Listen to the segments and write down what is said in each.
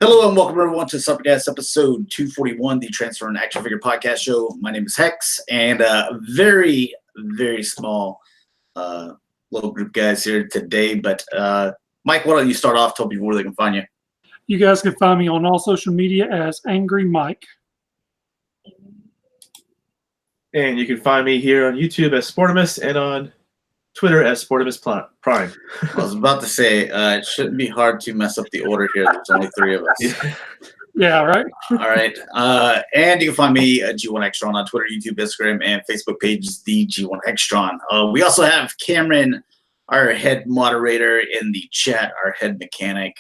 Hello and welcome everyone to Cybercast episode 241, the Transfer and Action Figure Podcast Show. My name is Hex, and a very, very small little group guys here today. But Mike, why don't you start off? Tell people where they can find you. You guys can find me on all social media as Angry Mike. And you can find me here on YouTube as Sportimus and on Twitter as Sportimus Prime. I was about to say, it shouldn't be hard to mess up the order here. There's only three of us. Yeah, right? All right. And you can find me at G1 Extron on Twitter, YouTube, Instagram, and Facebook pages, the G1 Extron. We also have Cameron, our head moderator, in the chat, our head mechanic.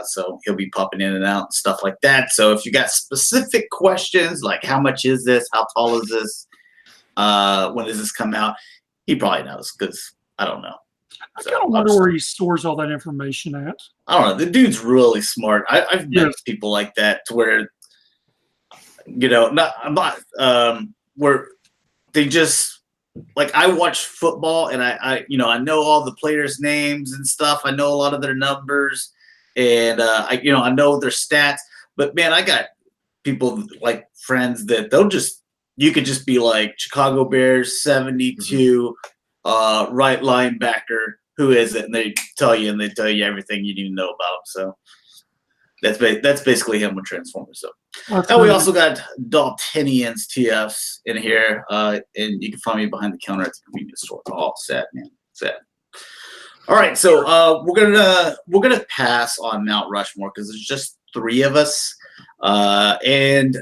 So he'll be popping in and out and stuff like that. So if you got specific questions, like how much is this? How tall is this? When does this come out? He probably knows because I don't know. I kind of wonder where he stores all that information at. I don't know. The dude's really smart. I've met people like that to where, you know, where they just, like, I watch football and I know all the players' names and stuff. I know a lot of their numbers and I know their stats. But man, I got people like friends that you could just be like Chicago Bears 72 right linebacker. Who is it? And they tell you everything you need to know about. So that's basically him with Transformers. So and we also got Daltonians TFs in here, and you can find me behind the counter at the convenience store. Oh, sad, man, sad. All right, so we're gonna pass on Mount Rushmore because there's just three of us. And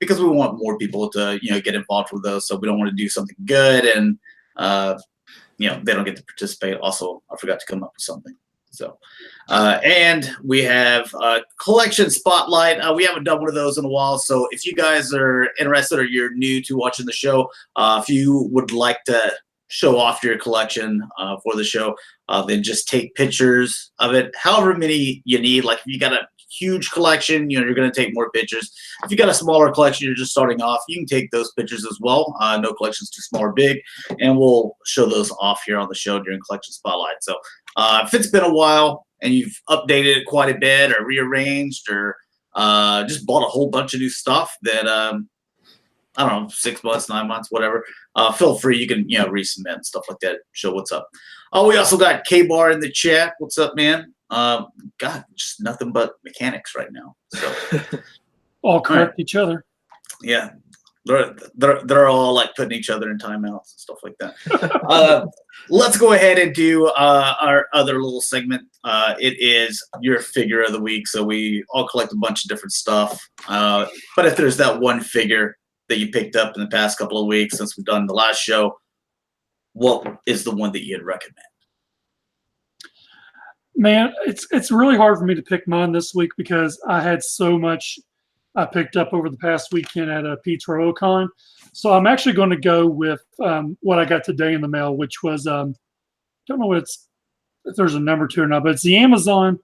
because we want more people to get involved with those, so we don't want to do something good and they don't get to participate. Also, I forgot to come up with something. So and we have collection spotlight. We haven't done one of those in a while, so if you guys are interested or you're new to watching the show, if you would like to show off your collection for the show, then just take pictures of it, however many you need. Like if you got a huge collection, you're going to take more pictures. If you got a smaller collection, you're just starting off, you can take those pictures as well. No collection's too small or big, and we'll show those off here on the show during Collection Spotlight. So if it's been a while and you've updated it quite a bit or rearranged or just bought a whole bunch of new stuff that I don't know, 6 months, 9 months, whatever, feel free. You can resubmit and stuff like that. Show what's up. We also got K-Bar in the chat. What's up, man? God, just nothing but mechanics right now. So all correct each other. Yeah, they're all like putting each other in timeouts and stuff like that. Let's go ahead and do our other little segment. It is your figure of the week. So we all collect a bunch of different stuff. But if there's that one figure that you picked up in the past couple of weeks since we've done the last show, what is the one that you'd recommend? Man, it's really hard for me to pick mine this week because I had so much I picked up over the past weekend at a P241. So I'm actually going to go with what I got today in the mail, which was don't know if there's a number to it or not, but it's the Amazon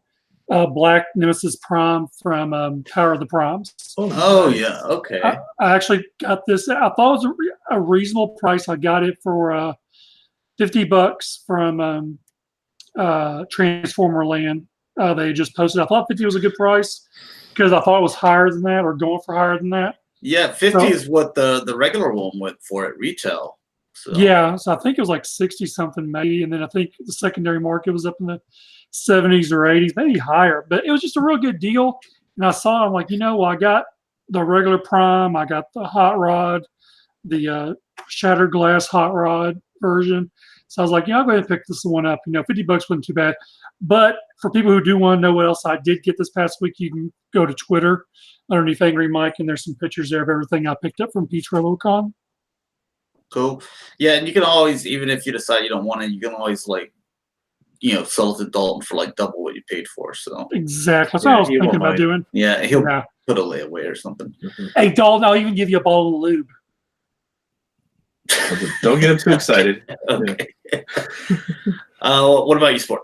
Black Nemesis Prime from Power of the Primes. Oh yeah, okay. I actually got this. I thought it was a reasonable price. I got it for $50 from Transformer Land. They just posted. I thought 50 was a good price because I thought it was higher than that or going for higher than that. Yeah, 50 is what the regular one went for at retail. So. Yeah, so I think it was like 60 something maybe, and then I think the secondary market was up in the 70s or 80s, maybe higher. But it was just a real good deal. And I saw it, I'm like, I got the regular Prime, I got the hot rod, the shattered glass hot rod version. So I was like, I'll go ahead and pick this one up. $50 wasn't too bad. But for people who do want to know what else I did get this past week, you can go to Twitter underneath Angry Mike, and there's some pictures there of everything I picked up from P241. Cool. Yeah, and you can always, even if you decide you don't want it, you can always sell it to Dalton for like double what you paid for. So exactly. That's what I was thinking about doing. Yeah, he'll put a layaway or something. Hey, Dalton, I'll even give you a bottle of lube. Don't get him too excited. Okay. What about you, Sport?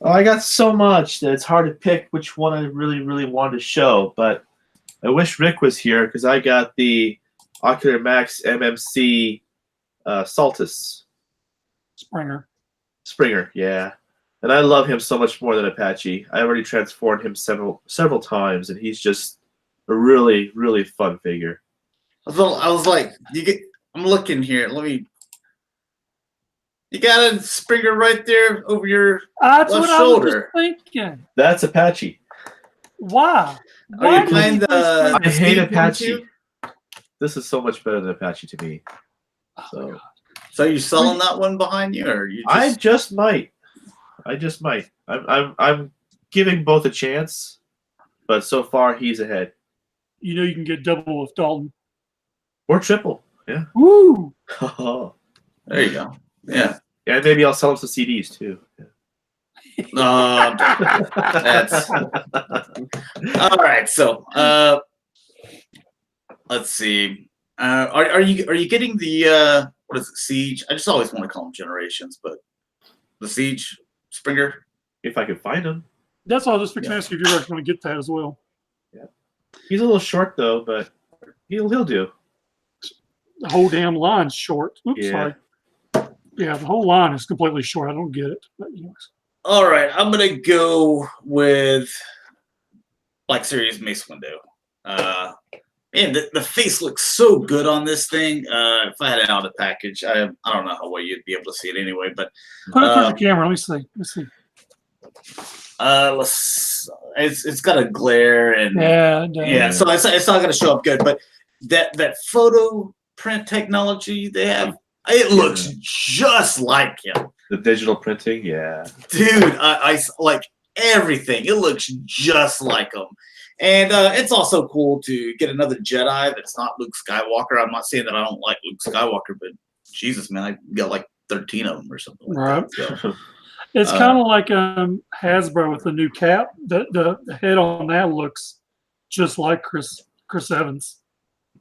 Oh, I got so much that it's hard to pick which one I really, really wanted to show. But I wish Rick was here because I got the Ocular Max MMC Saltus. Springer, yeah. And I love him so much more than Apache. I already transformed him several times, and he's just a really, really fun figure. I was like, I'm looking here. You got a Springer right there over your That's left what I shoulder. was just thinking. That's Apache. Why? Are you playing did he play I hate Speed one Apache. too? This is so much better than Apache to me. Spring? So you selling that one behind you, or you I just? just might. I'm giving both a chance, but so far he's ahead. You know you can get double with Dalton. Or triple. Yeah. Woo! There you go. Yeah. Yeah, maybe I'll sell him some CDs too. That's all right. So, let's see. Are you getting the what is it, Siege? I just always want to call them Generations, but the Siege Springer. If I can find him. That's all I was fixing to ask you if you're actually going to get that as well. Yeah. He's a little short though, but he'll do. The whole damn line's short. Oops, Yeah. sorry. Yeah, the whole line is completely short. I don't get it. But anyways. All right, I'm gonna go with Black Series Mace Window. Man, the face looks so good on this thing. If I had it out of package, I don't know how well you'd be able to see it anyway. But Put it towards the camera. Let me see. it's got a glare and Yeah. so it's not gonna show up good. But that photo print technology they have, it looks just like him. The digital printing, yeah. Dude, I like everything. It looks just like him. And it's also cool to get another Jedi that's not Luke Skywalker. I'm not saying that I don't like Luke Skywalker, but Jesus, man, I got like 13 of them or something like Right. that. So, It's kind of like Hasbro with the new cap. The head on that looks just like Chris Evans.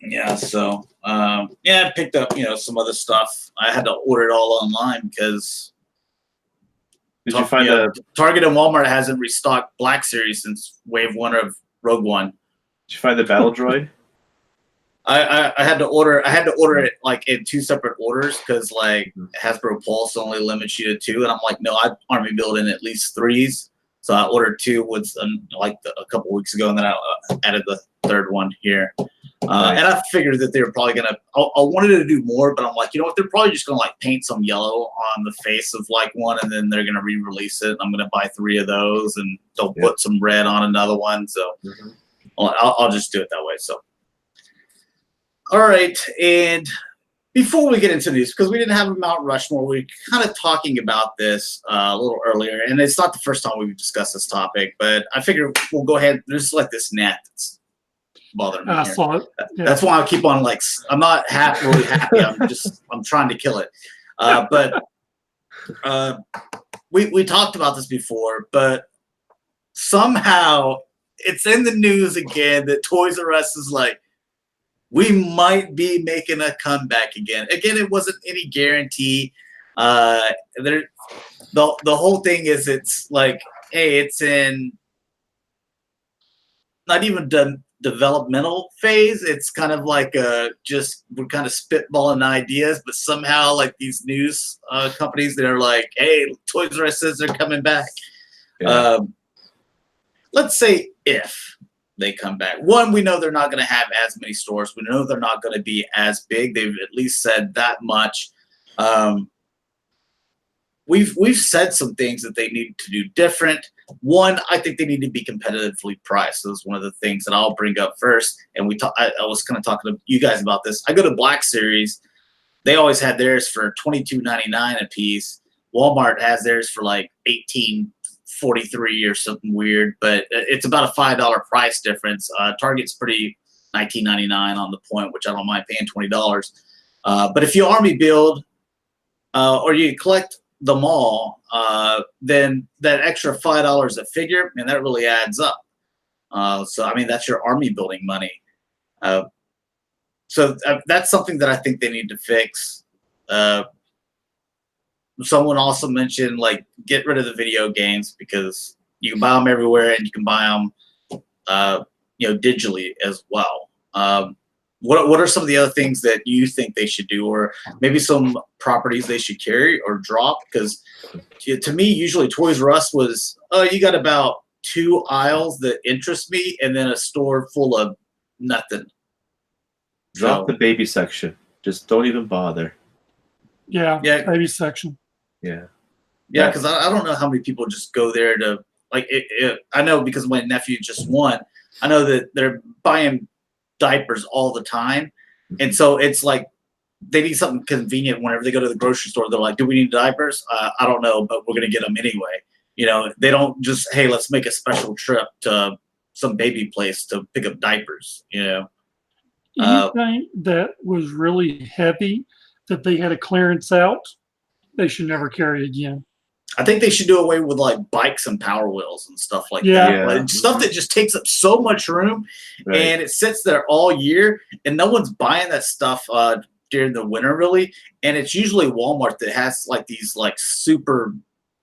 yeah, so I picked up some other stuff. I had to order it all online because Did you find Target and Walmart hasn't restocked Black Series since Wave 1 of Rogue One. Did you find the battle droid? I had to order it like in two separate orders because like Hasbro Pulse only limits you to 2, and I'm like, no, I army build in at least 3s. So I ordered 2 with a couple weeks ago, and then I added the third one here. Nice. And I figured that they were probably gonna. I wanted to do more, but I'm like, you know what? They're probably just gonna like paint some yellow on the face of like one, and then they're gonna re-release it. I'm gonna buy 3 of those, and they'll put some red on another one. So I'll just do it that way. So. All right, and before we get into news, because we didn't have a Mount Rushmore, we were kind of talking about this a little earlier, and it's not the first time we've discussed this topic, but I figured we'll go ahead. There's like this gnat that's bothering me. I here. saw it. Yeah. That's why I keep on like. I'm not really happy. I'm trying to kill it. But we talked about this before, but somehow it's in the news again that Toys R Us is like, we might be making a comeback again. Again, it wasn't any guarantee. The whole thing is it's like, hey, it's in not even developmental phase. It's kind of like we're kind of spitballing ideas, but somehow like these news companies, they're like, hey, Toys R Us says they're coming back. Yeah. Let's say if they come back. One, we know they're not going to have as many stores. We know they're not going to be as big. They've at least said that much. We've said some things that they need to do different. One, I think they need to be competitively priced. So that's one of the things that I'll bring up first. And I was kind of talking to you guys about this. I go to Black Series. They always had theirs for $22.99 a piece. Walmart has theirs for like $18.43 or something weird, but it's about a $5 price difference. Target's pretty $19.99 on the point, which I don't mind paying $20. But if you army build or you collect them all, then that extra $5 a figure, man, that really adds up. So I mean, that's your army building money. So that's something that I think they need to fix. Someone also mentioned like get rid of the video games because you can buy them everywhere and you can buy them, digitally as well. what are some of the other things that you think they should do, or maybe some properties they should carry or drop? Because to me, usually Toys R Us was, you got about 2 aisles that interest me, and then a store full of nothing. Drop the baby section. Just don't even bother. Yeah, baby section. Yeah. Yeah, because I don't know how many people just go there to, like, I know because my nephew just won, I know that they're buying diapers all the time. And so it's like they need something convenient whenever they go to the grocery store. They're like, do we need diapers? I don't know, but we're going to get them anyway. You know, they don't just, hey, let's make a special trip to some baby place to pick up diapers, you know. Anything that was really heavy that they had a clearance out, they should never carry again. I think they should do away with like bikes and Power Wheels and stuff like that. Yeah. Like, stuff that just takes up so much room, and it sits there all year, and no one's buying that stuff during the winter really. And it's usually Walmart that has like these like super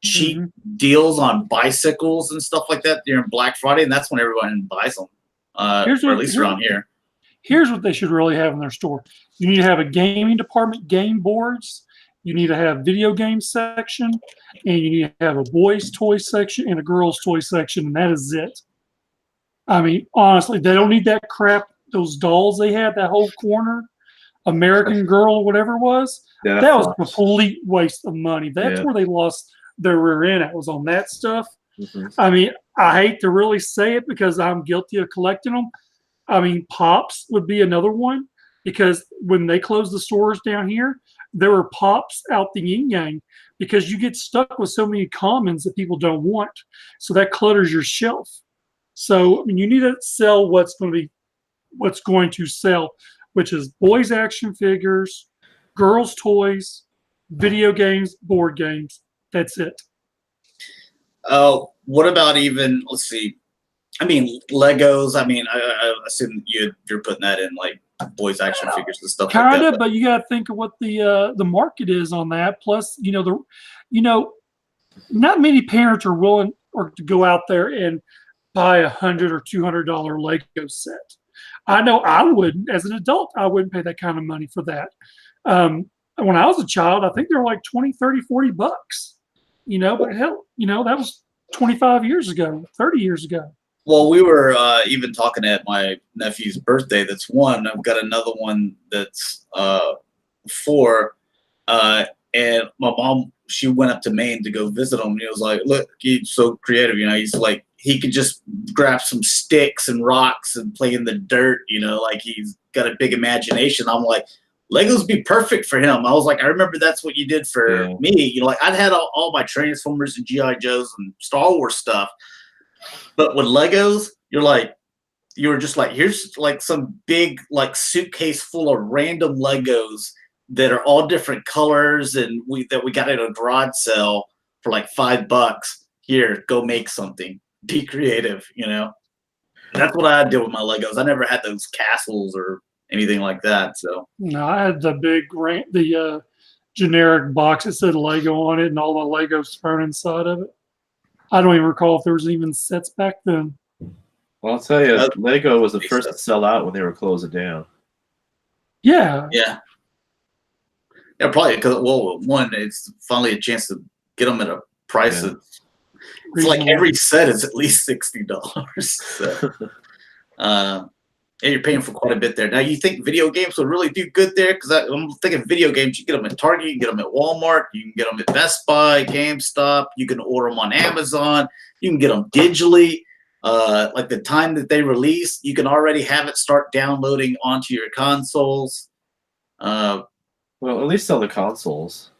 cheap deals on bicycles and stuff like that during Black Friday, and that's when everyone buys them. Or at least around here. Here's what they should really have in their store. You need to have a gaming department, game boards. You need to have video game section, and you need to have a boys' toy section and a girls' toy section, and that is it. I mean, honestly, they don't need that crap. Those dolls they had, that whole corner, American Girl, whatever it was, that was a complete waste of money. That's where they lost their rear end. It was on that stuff. I mean, I hate to really say it because I'm guilty of collecting them. I mean, Pops would be another one, because when they closed the stores down here, there were Pops out the yin-yang because you get stuck with so many commons that people don't want. So that clutters your shelf. So I mean, you need to sell what's going to sell, which is boys action figures, girls toys, video games, board games. That's it. What about even, let's see, I mean, Legos. I mean, I assume you're putting that in like boys action figures and stuff like that. Kind of, but you got to think of what the market is on that. Plus, not many parents are willing to go out there and buy $100 or $200 Lego set. I know I wouldn't. As an adult, I wouldn't pay that kind of money for that. When I was a child, I think they were like 20, 30, 40 bucks. But hell, that was 25 years ago, 30 years ago. Well, we were even talking at my nephew's birthday. That's one. I've got another one that's 4. And my mom, she went up to Maine to go visit him. And he was like, look, he's so creative. He's like, he could just grab some sticks and rocks and play in the dirt. Like he's got a big imagination. I'm like, Legos be perfect for him. I was like, I remember that's what you did for me. Like I'd had all my Transformers and G.I. Joes and Star Wars stuff. But with Legos, you were just like, here's like some big like suitcase full of random Legos that are all different colors, and we got at a garage sale for like $5. Here, go make something. Be creative, That's what I did with my Legos. I never had those castles or anything like that. So no, I had the generic box that said Lego on it, and all the Legos thrown inside of it. I don't even recall if there was even sets back then. Well, I'll tell you, Lego was the first to sell out when they were closing down. Yeah. Yeah, probably because, one, it's finally a chance to get them at a price that's like every set is at least $60. So, and you're paying for quite a bit there. Now, you think video games would really do good there? Because I'm thinking video games, you get them at Target, you can get them at Walmart, you can get them at Best Buy, GameStop, you can order them on Amazon, you can get them digitally. Like the time that they release, you can already have it start downloading onto your consoles. Well, at least sell the consoles.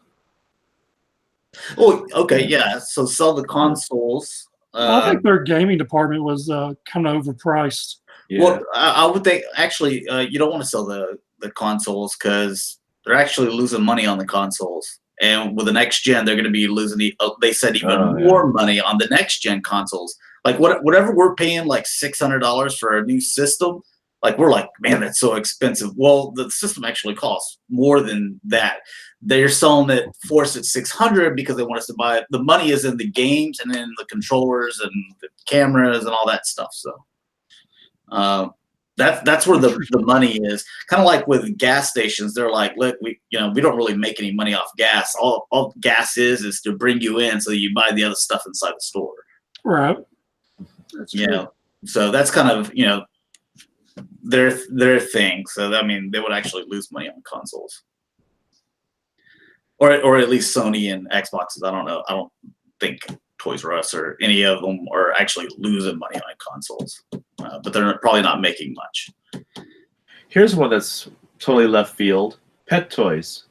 Oh, okay, yeah. So sell the consoles. I think their gaming department was kind of overpriced. Yeah. Well, I would think actually you don't want to sell the consoles because they're actually losing money on the consoles. And with the next gen, they're going to be losing. They said even more money on the next gen consoles. Like whatever we're paying, like $600 for a new system. Like we're like, man, that's so expensive. Well, the system actually costs more than that. They're selling it for us at $600 because they want us to buy it. The money is in the games and in the controllers and the cameras and all that stuff. So, That's where the money is. Kind of like with gas stations, they're like, look, we don't really make any money off gas. All gas is to bring you in so you buy the other stuff inside the store. Right. That's true. So that's kind of their thing. So I mean, they would actually lose money on consoles, or at least Sony and Xboxes. I don't know. I don't think Toys R Us or any of them are actually losing money on consoles, but they're probably not making much. Here's one that's totally left field: pet toys.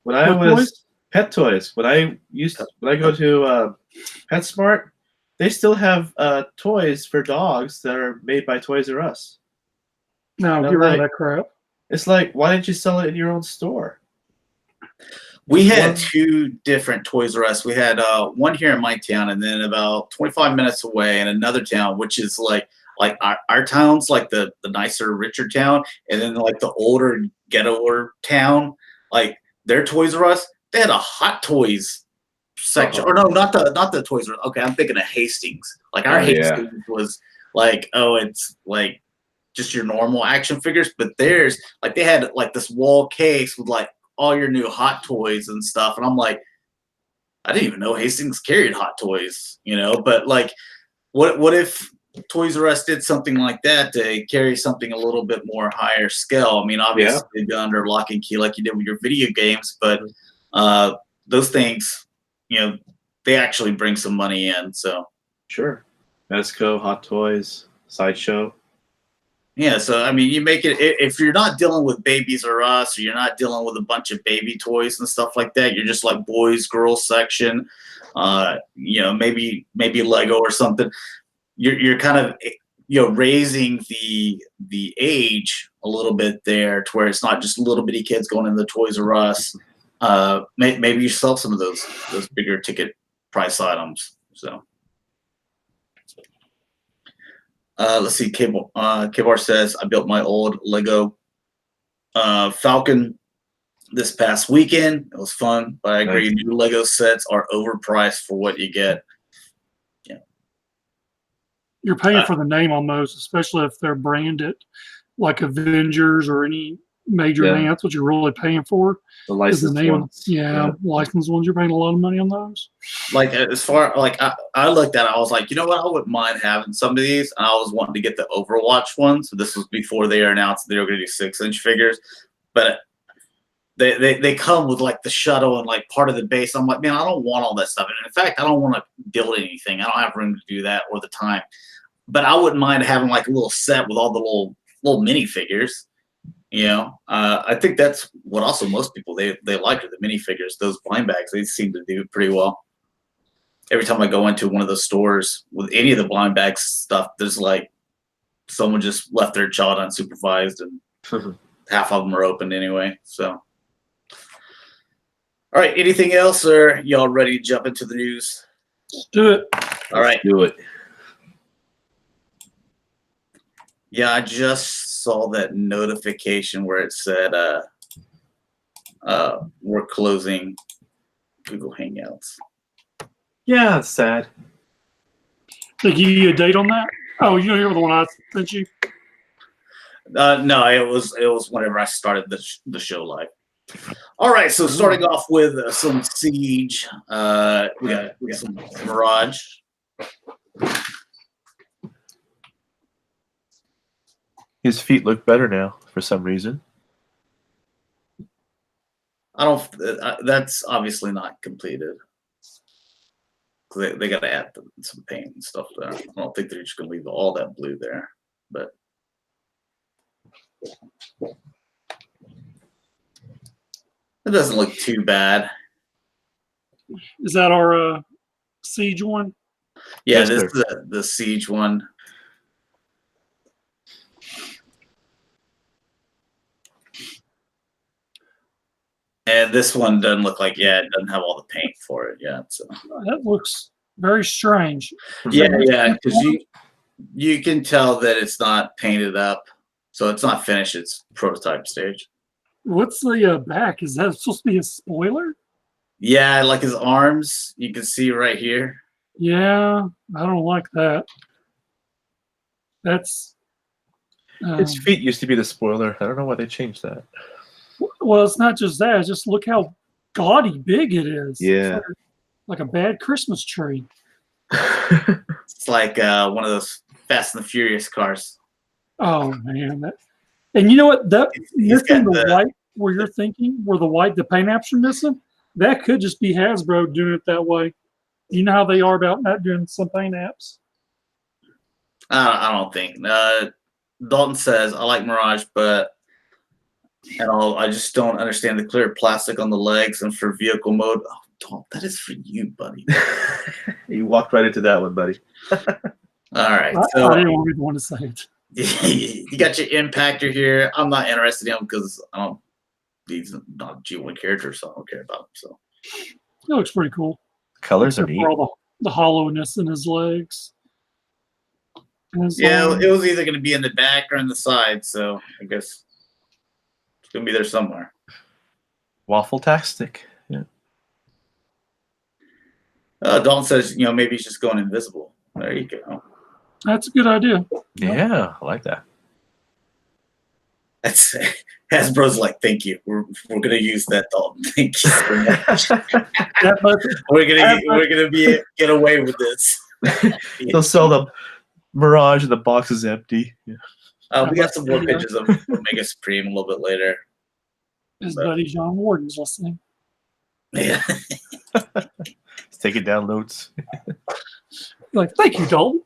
When I go to PetSmart, they still have toys for dogs that are made by Toys R Us. No, get rid of that crap. It's like, why didn't you sell it in your own store? We had two different Toys R Us. We had one here in my town, and then about 25 minutes away in another town, which is like our town's like the nicer, richer town, and then like the older, ghettoer town, like their Toys R Us, they had a Hot Toys section. Or no, not the Toys R Us. Okay, I'm thinking of Hastings. Like our Hastings was like, it's like just your normal action figures, but theirs, like they had like this wall case with like all your new Hot Toys and stuff, and I'm like, I didn't even know Hastings carried Hot Toys, but like what if Toys R Us did something like that to carry something a little bit more higher scale? I mean, obviously they'd be under lock and key like you did with your video games, but those things, they actually bring some money in. So sure, Mezco, Hot Toys, Sideshow. Yeah, so I mean, you make it, if you're not dealing with Babies R Us, or you're not dealing with a bunch of baby toys and stuff like that, you're just like boys, girls section, maybe Lego or something. You're kind of raising the age a little bit there to where it's not just little bitty kids going into the Toys R Us. Maybe you sell some of those bigger ticket price items. So. Let's see. Kibar says, I built my old Lego Falcon this past weekend. It was fun, but I agree. Nice. New Lego sets are overpriced for what you get. Yeah, you're paying for the name on those, especially if they're branded like Avengers or any major name. That's what you're really paying for. The licensed ones. Licensed ones. You're paying a lot of money on those. Like as far like I looked at it, I was like, you know what, I wouldn't mind having some of these. And I was wanting to get the Overwatch ones. So this was before they announced they were going to do 6-inch figures, but they come with like the shuttle and like part of the base. I'm like, man, I don't want all that stuff. And in fact, I don't want to build anything. I don't have room to do that or the time. But I wouldn't mind having like a little set with all the little minifigures. I think that's what also most people they like are the minifigures. Those blind bags, they seem to do pretty well. Every time I go into one of those stores with any of the blind bag stuff, there's like someone just left their child unsupervised, and half of them are open anyway. So, all right, anything else, or y'all ready to jump into the news? Let's do it. All right, do it. Yeah, I just saw that notification where it said we're closing Google Hangouts. Yeah, it's sad. They give you a date on that? Oh, you know the one I sent you? No, it was whenever I started the show live. All right, so starting off with some Siege. We got some Mirage. His feet look better now for some reason. That's obviously not completed. They got to add some paint and stuff there. I don't think they're just going to leave all that blue there, but it doesn't look too bad. Is that our Siege one? Yeah, yes, this is the Siege one. And this one doesn't look like, it doesn't have all the paint for it yet. So that looks very strange. Yeah, because you can tell that it's not painted up, so it's not finished. It's prototype stage. What's the back? Is that supposed to be a spoiler? Yeah, like his arms, you can see right here. Yeah, I don't like that. That's Its feet used to be the spoiler. I don't know why they changed that. Well, it's not just that. It's just look how gaudy big it is. Yeah. It's like a bad Christmas tree. It's like one of those Fast and the Furious cars. Oh man! And you know what? That He's missing got the the- white where you're thinking, where the paint apps are missing. That could just be Hasbro doing it that way. You know how they are about not doing some paint apps. I don't think. Dalton says, I like Mirage, but I just don't understand the clear plastic on the legs and for vehicle mode. Oh, Dalton, that is for you, buddy. You walked right into that one, buddy. All right. I So didn't want to be the one to say it. you got your impactor here. I'm not interested in him because he's not a G1 character, so I don't care about him. So It looks pretty cool. Colors are Except neat. for all the hollowness in his legs. And his yeah, arms. it was either going to be in the back or in the side. So I guess it's going to be there somewhere. Waffle-tastic. Yeah. Dalton says, maybe he's just going invisible. There you go. That's a good idea. Yeah, I like that. That's Hasbro's like, thank you. We're gonna use that, Dalton. Thank you so much. That much, we're gonna get away with this. They'll sell the Mirage and the box is empty. Yeah. We got some more pictures of Omega Supreme a little bit later. his buddy John Warden's listening. Yeah. He's taking down notes. Like, thank you, Dalton.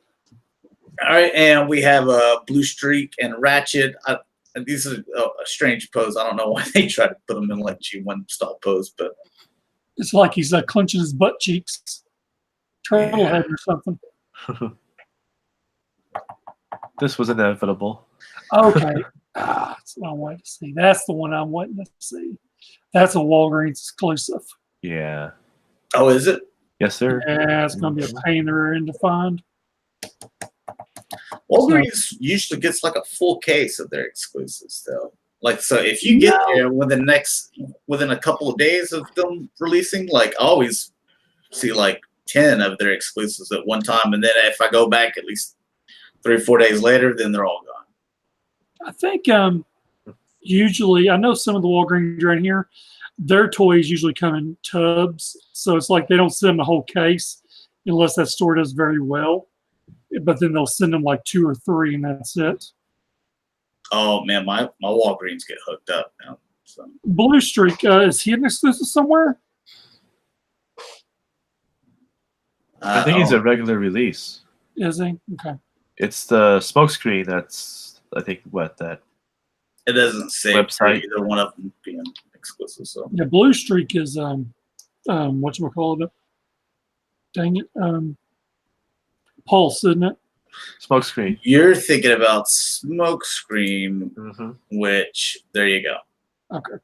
All right, and we have a Blue Streak and Ratchet. And these are a strange pose. I don't know why they try to put them in like G1 style pose, but It's like he's clenching his butt cheeks. Turtle head or something. This was inevitable. Okay. That's what I wanted to see. That's the one I'm waiting to see. That's a Walgreens exclusive. Yeah. oh, is it? Yes, sir. Yeah, it's going to be a pain in the rear end to find. Walgreens usually gets like a full case of their exclusives, though. Like, so if you get there within a couple of days of them releasing, like, I always see like 10 of their exclusives at one time, and then if I go back at least 3 or 4 days later, then they're all gone. I think usually, I know some of the Walgreens around here, their toys usually come in tubs. So it's like they don't send them a whole case unless that store does very well. But then they'll send them like 2 or 3 and that's it. Oh man, my Walgreens get hooked up now. So. Blue Streak, is he an exclusive somewhere? I think he's a regular release. Is he? Okay. It's the smokescreen that's, I think, that. It doesn't say Website. either one of them being exclusive. So Yeah, Blue Streak is whatchamacallit? Dang it. Pulse, isn't it? Smokescreen. you're thinking about Smokescreen, Mm-hmm. which there you go. Okay.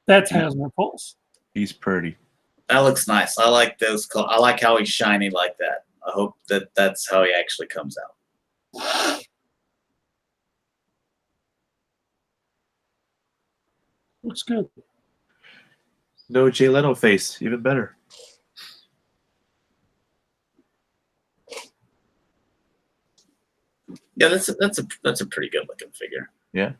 That's Hasbro Pulse. He's pretty. That looks nice. I like those. I like how he's shiny like that. I hope that's how he actually comes out. Looks good. No Jay Leno face. Even better. Yeah, that's a pretty good looking figure. Yeah.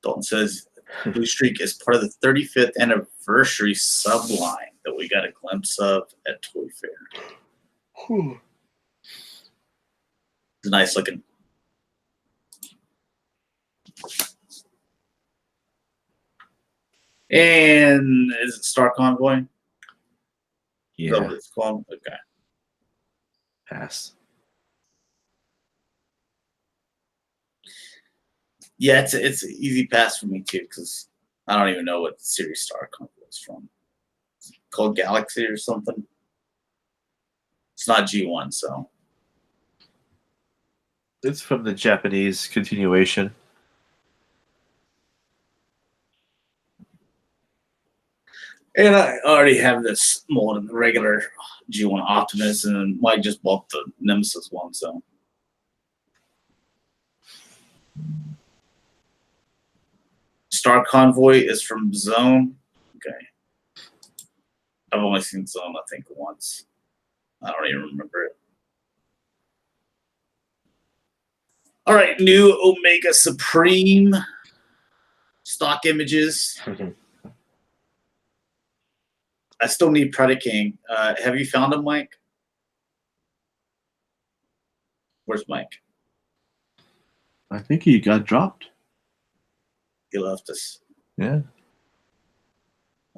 Dalton says Blue Streak is part of the 35th anniversary subline that we got a glimpse of at Toy Fair. It's nice looking. And is it Star Convoy? Is that what Yeah. it's called? Okay. Pass. Yeah, it's an easy pass for me too because I don't even know what series Star Convoy is from. It's called Galaxy or something. It's not G1, so. It's from the Japanese continuation. And I already have this mold in the regular G1 Optimus, and Mike just bought the Nemesis one, so. Star Convoy is from Zone. Okay. I've only seen Zone, I think, once. I don't even remember it. All right, new Omega Supreme stock images. I still need Predaking. Have you found him, Mike? Where's Mike? I think he got dropped. He left us. Yeah.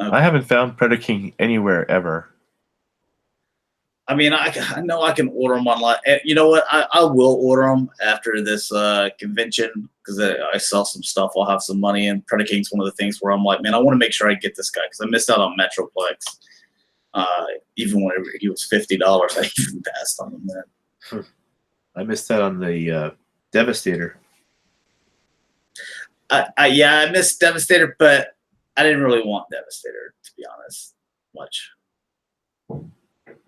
Okay. I haven't found Predaking anywhere ever. I mean, I know I can order them online. You know what? I will order them after this convention because I sell some stuff. I'll have some money, and Predaking's one of the things where I'm like, man, I want to make sure I get this guy because I missed out on Metroplex. Even whenever he was $50, I even passed on him then. I missed out on the Devastator. I missed Devastator, but I didn't really want Devastator, to be honest, much.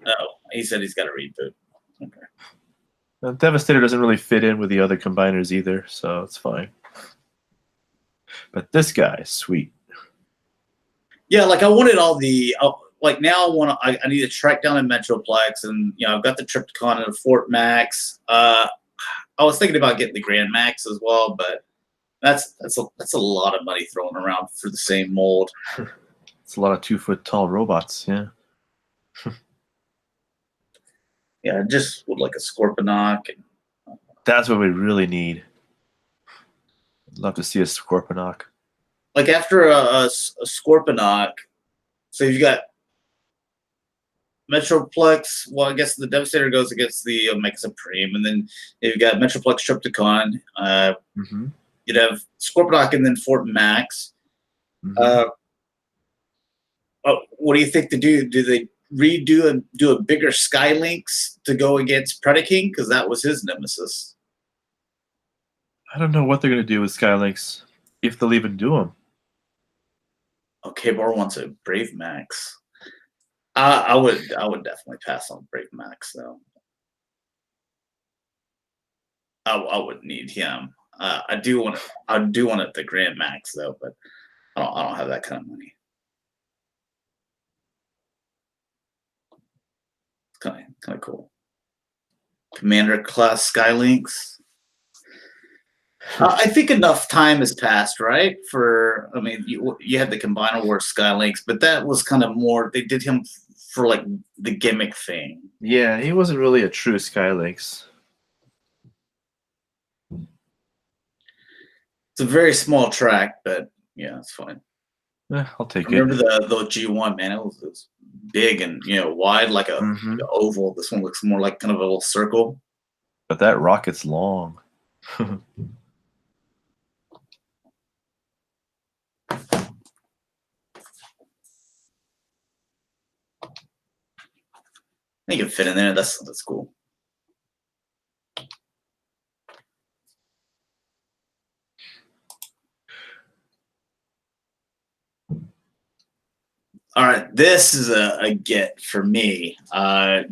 Oh, he said he's got a reboot. Okay. Devastator doesn't really fit in with the other combiners either, so it's fine. But this guy is sweet. Yeah, like I wanted all the like now I need to track down a Metroplex, and I've got the Trypticon and the Fort Max. I was thinking about getting the Grand Max as well, but that's a lot of money thrown around for the same mold. It's a lot of 2 foot tall robots, yeah. Yeah, I just would like a Scorponok. That's what we really need. I'd love to see a Scorponok. Like after a Scorponok, so you've got Metroplex. Well, I guess the Devastator goes against the Omega Supreme, and then you've got Metroplex Trypticon. You'd have Scorponok and then Fort Max. What do you think to do? Do they do a bigger Skylynx to go against Predaking? Because that was his nemesis. I don't know what they're going to do with Skylynx, if they'll even do them. Okay, Bar wants a Brave Max. I would definitely pass on Brave Max though. I would need him. I do want it the Grand Max though, but I don't have that kind of money. It's kind of cool. Commander class Skylynx. I think enough time has passed, right? I mean, you had the Combiner Wars Skylynx, but that was kind of more. They did him for like the gimmick thing. Yeah, he wasn't really a true Skylynx. It's a very small track, but yeah, it's fine. I'll take Remember it. the G1, man? It was big and wide like a oval. This one looks more like kind of a little circle. But that rocket's long. You can fit in there. That's cool. All right, this is a get for me.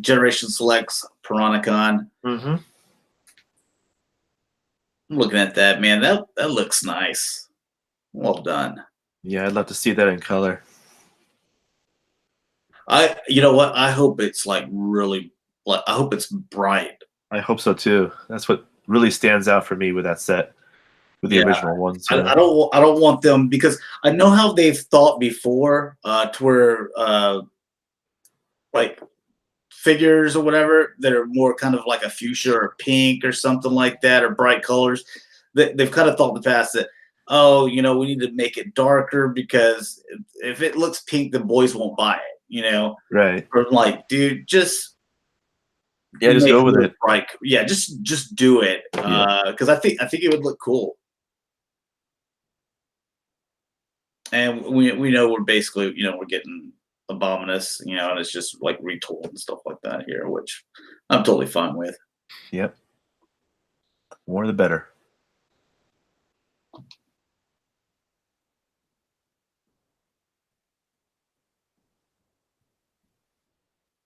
Generation Selects Piranacon. I'm looking at that, man. That looks nice. Well done. Yeah, I'd love to see that in color. You know what? I hope it's like really. I hope it's bright. I hope so too. That's what really stands out for me with that set, with the original ones. I don't want them because I know how they've thought before to where like figures or whatever that are more kind of like a fuchsia or pink or something like that or bright colors. They've kind of thought in the past that we need to make it darker because if it looks pink, the boys won't buy it. Right. Or like, dude, just just go with it. Right. Yeah, just do it because I think it would look cool. And we know we're basically we're getting Abominus, and it's just like retooled and stuff like that here, which I'm totally fine with. Yep. More the better.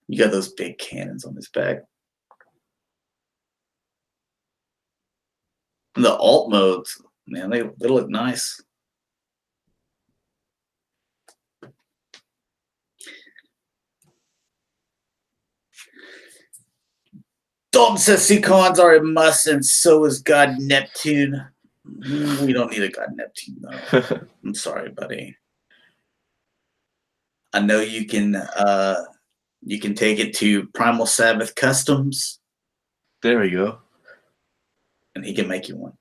You got those big cannons on his back. And the alt modes, man, they look nice. Dalton says Seacons are a must, and so is God Neptune. We don't need a God Neptune, though. I'm sorry, buddy. I know you can take it to PrimalSabbath Customs. There we go. And he can make you one.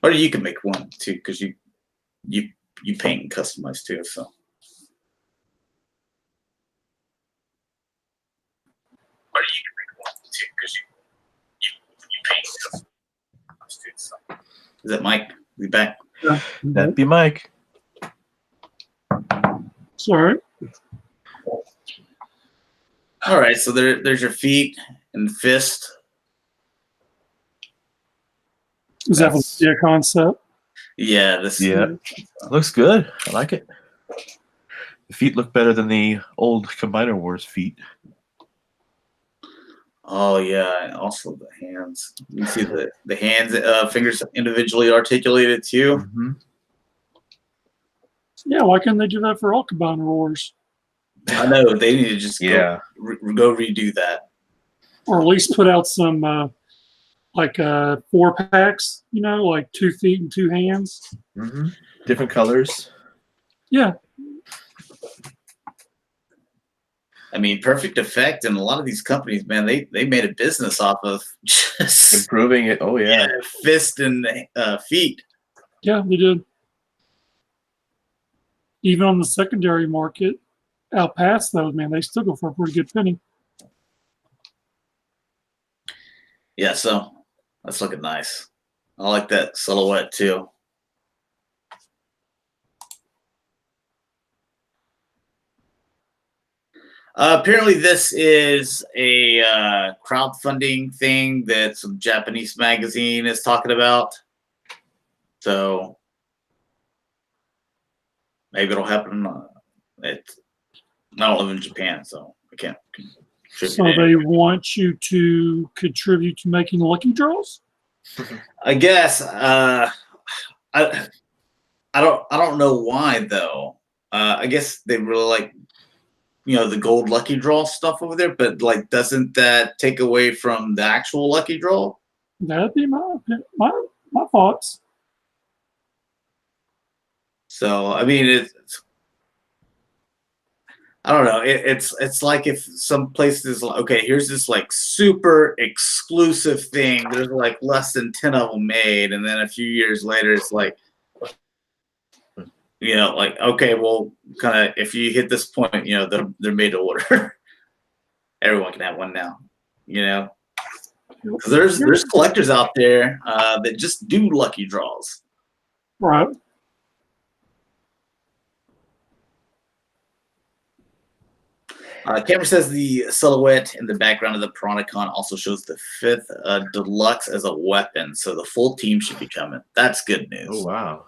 Or you can make one too, because you paint and customize too, so. Or you can make one too, because you paint and customize too, so. Is that Mike? We back? Yeah. That'd be Mike. Sorry. All right, so there's your feet and fist. Is that the concept? Yeah, this. Yeah, looks good. I like it. The feet look better than the old Combiner Wars feet. Oh yeah, and also the hands. You see the hands, fingers individually articulated too. Mm-hmm. Yeah, why can't they do that for all Combiner Wars? I know they need to just go redo that, or at least put out some 4-packs. You know, like 2 feet and 2 hands. Mm-hmm. Different colors. Yeah. I mean, Perfect Effect and a lot of these companies, man, they made a business off of just improving it. Oh yeah, fist and feet. Yeah, they did. Even on the secondary market, out past those, man, they still go for a pretty good penny. Yeah, so that's looking nice. I like that silhouette too. Apparently, this is a crowdfunding thing that some Japanese magazine is talking about. So maybe it'll happen. I don't live in Japan, so I can't contribute. So they want you to contribute to making lucky draws? I guess. I don't know why though. I guess they really like, the gold lucky draw stuff over there, but like, doesn't that take away from the actual lucky draw? That'd be my thoughts. So I mean, I don't know. It's like if some places like, okay, here's this like super exclusive thing. There's like less than 10 of them made, and then a few years later, it's like, like, okay, well, kind of if you hit this point, they're made to order. Everyone can have one now, because there's collectors out there that just do lucky draws. Right. Camera says the silhouette in the background of the Piranacon also shows the 5th Deluxe as a weapon, so the full team should be coming. That's good news. Oh wow,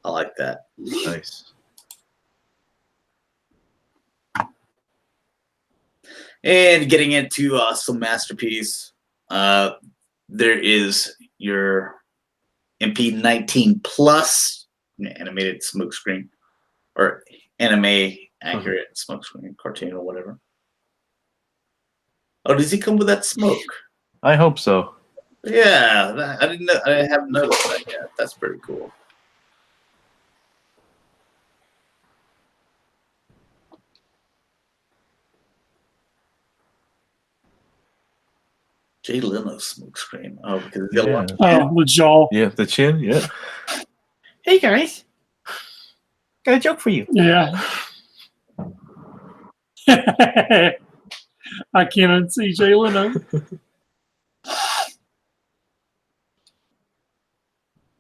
I like that. Nice. And getting into some masterpiece, there is your MP19 Plus animated smokescreen, or anime accurate smokescreen cartoon or whatever. Oh, does he come with that smoke? I hope so. Yeah, I didn't know. I haven't noticed that yet. That's pretty cool. Jay Leno's smokescreen. Oh, because he's got a lot. The jaw. Yeah, the chin. Yeah. Hey guys, got a joke for you. Yeah. I can't unsee Jay Leno.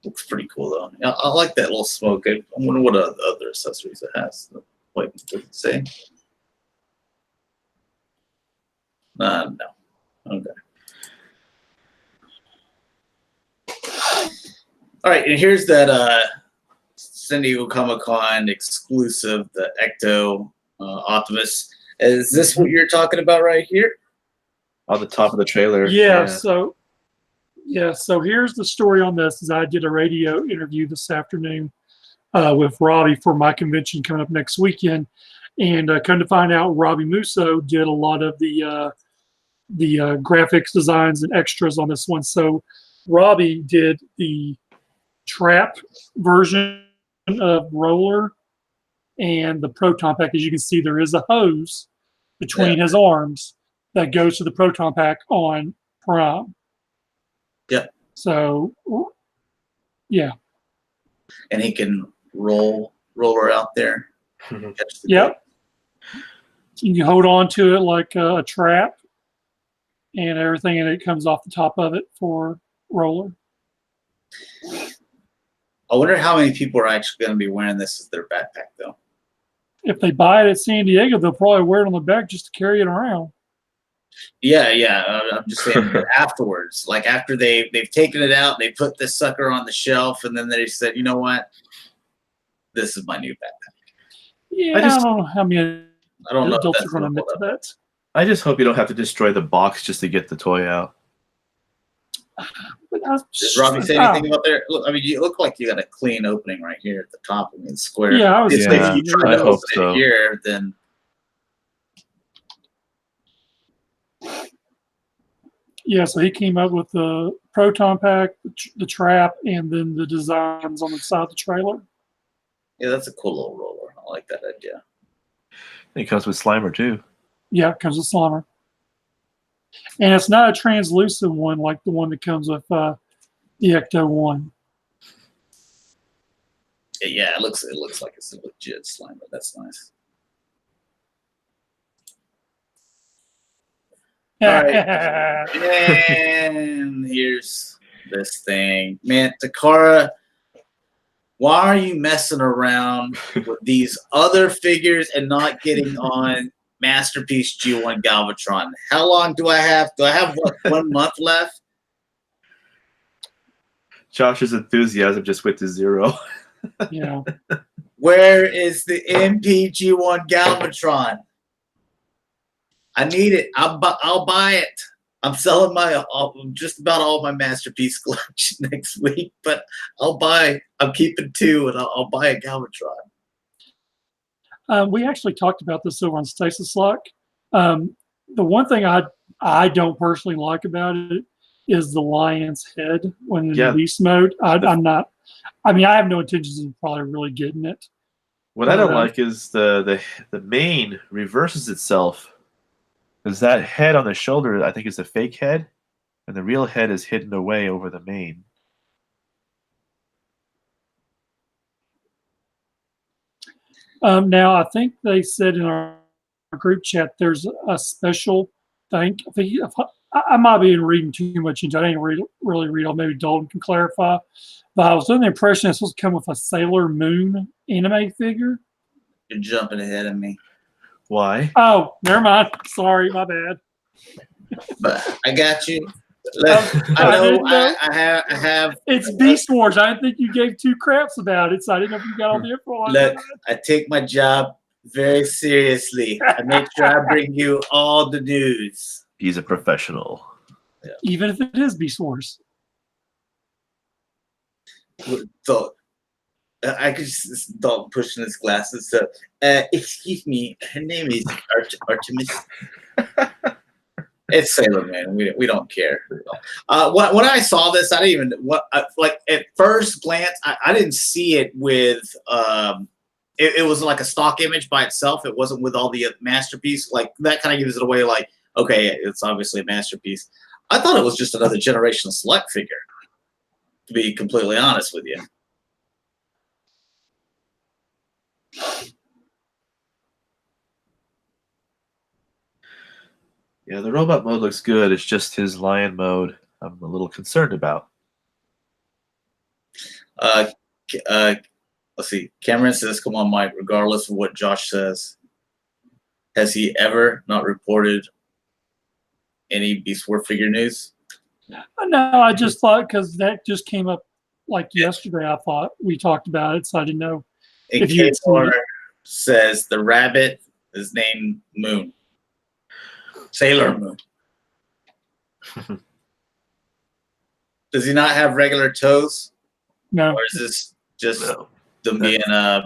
Looks pretty cool though. I like that little smoke. I wonder what other accessories it has. Wait, does it say? No. Okay. All right, and here's that San Diego Comic-Con exclusive, the Ecto Optimus. Is this what you're talking about right here? On the top of the trailer. Yeah. So here's the story on this. Is I did a radio interview this afternoon with Robbie for my convention coming up next weekend, and come to find out, Robbie Musso did a lot of the graphics designs and extras on this one. So Robbie did the trap version of Roller and the proton pack. As you can see, there is a hose between his arms that goes to the proton pack on Prime. Yep. So, yeah. And he can roll her out there. Yep. You hold on to it like a trap and everything, and it comes off the top of it for Roller. I wonder how many people are actually going to be wearing this as their backpack, though. If they buy it at San Diego, they'll probably wear it on the back just to carry it around. Yeah. I'm just saying afterwards, like after they've taken it out, they put this sucker on the shelf, and then they said, you know what? This is my new backpack. Yeah, I don't know how many adults are going to admit to that. I just hope you don't have to destroy the box just to get the toy out. Did Robbie say anything about there? Look, I mean, you look like you got a clean opening right here at the top. I mean, square. Yeah, if you try I to hope open so. it here, then yeah. So he came up with the proton pack, the trap, and then the designs on the side of the trailer. yeah, that's a cool little roller. I like that idea. It comes with Slimer too. Yeah, it comes with Slimer. And it's not a translucent one like the one that comes with the Ec241. Yeah, it looks like it's a legit slime, but that's nice. All right, and here's this thing, man. Takara, why are you messing around with these other figures and not getting on Masterpiece G1 Galvatron? How long do I have? Do I have what, 1 month left? Josh's enthusiasm just went to zero. Yeah. Where is the MPG1 Galvatron? I need it. I'll buy it. I'm selling just about all my Masterpiece collection next week, but I'm keeping 2, and I'll buy a Galvatron. We actually talked about this over on Stasis Lock. The one thing I don't personally like about it is the lion's head when in beast mode. I'm not. I mean, I have no intentions of probably really getting it. What I don't like is the mane reverses itself. Because that head on the shoulder, I think, is a fake head, and the real head is hidden away over the mane. Now, I think they said in our group chat there's a special thing. I might be reading too much into it. I didn't really read it. Maybe Dalton can clarify. But I was under the impression it's supposed to come with a Sailor Moon anime figure. You're jumping ahead of me. Why? Oh, never mind. Sorry, my bad. But I got you. I have. It's Beast Wars. I didn't think you gave 2 craps about it, so I didn't know if you got all the info on it. Look, I take my job very seriously. I make sure I bring you all the news. He's a professional. Yeah. Even if it is Beast Wars. So I could just Dalton pushing his glasses. So, excuse me, her name is Artemis. It's Sailor Moon. We don't care. When I saw this, I didn't even like at first glance. I didn't see it with. It was like a stock image by itself. It wasn't with all the Masterpiece. Like that kind of gives it away. Like okay, it's obviously a Masterpiece. I thought it was just another Generational Select figure. To be completely honest with you. Yeah, the robot mode looks good. It's just his lion mode I'm a little concerned about. Let's see. Cameron says, come on, Mike, regardless of what Josh says, has he ever not reported any Beast War figure news? No, I just thought because that just came up like yesterday. I thought we talked about it, so I didn't know if you had seen it. Says the rabbit is named Moon. Sailor Moon. Does he not have regular toes? No. Or is this just them being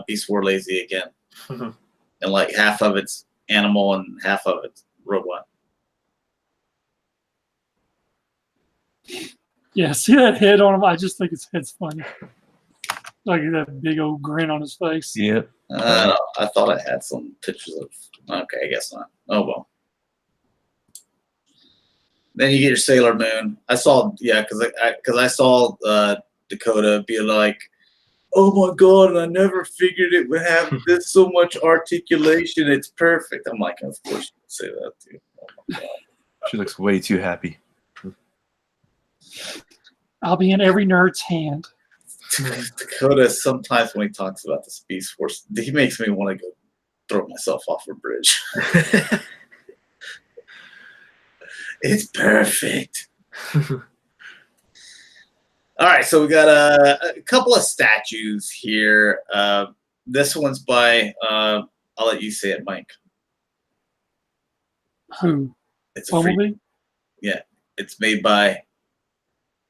Beast War lazy again? And like half of it's animal and half of it's robot. Yeah, see that head on him? I just think his head's funny. Like that big old grin on his face. Yep. I thought I had some pictures of. Okay, I guess not. Oh well. Then you get your Sailor Moon. I saw, because I saw Dakota be like, "Oh my god, I never figured it would have this so much articulation. It's perfect." I'm like, of course you would say that too. Oh my god. She looks way too happy. I'll be in every nerd's hand. Dakota, sometimes when he talks about the Speed Force, he makes me want to go throw myself off a bridge. It's perfect. All right, so we got a couple of statues here. This one's by, I'll let you say it, Mike. Who? It's a Bumblebee? Yeah, it's made by.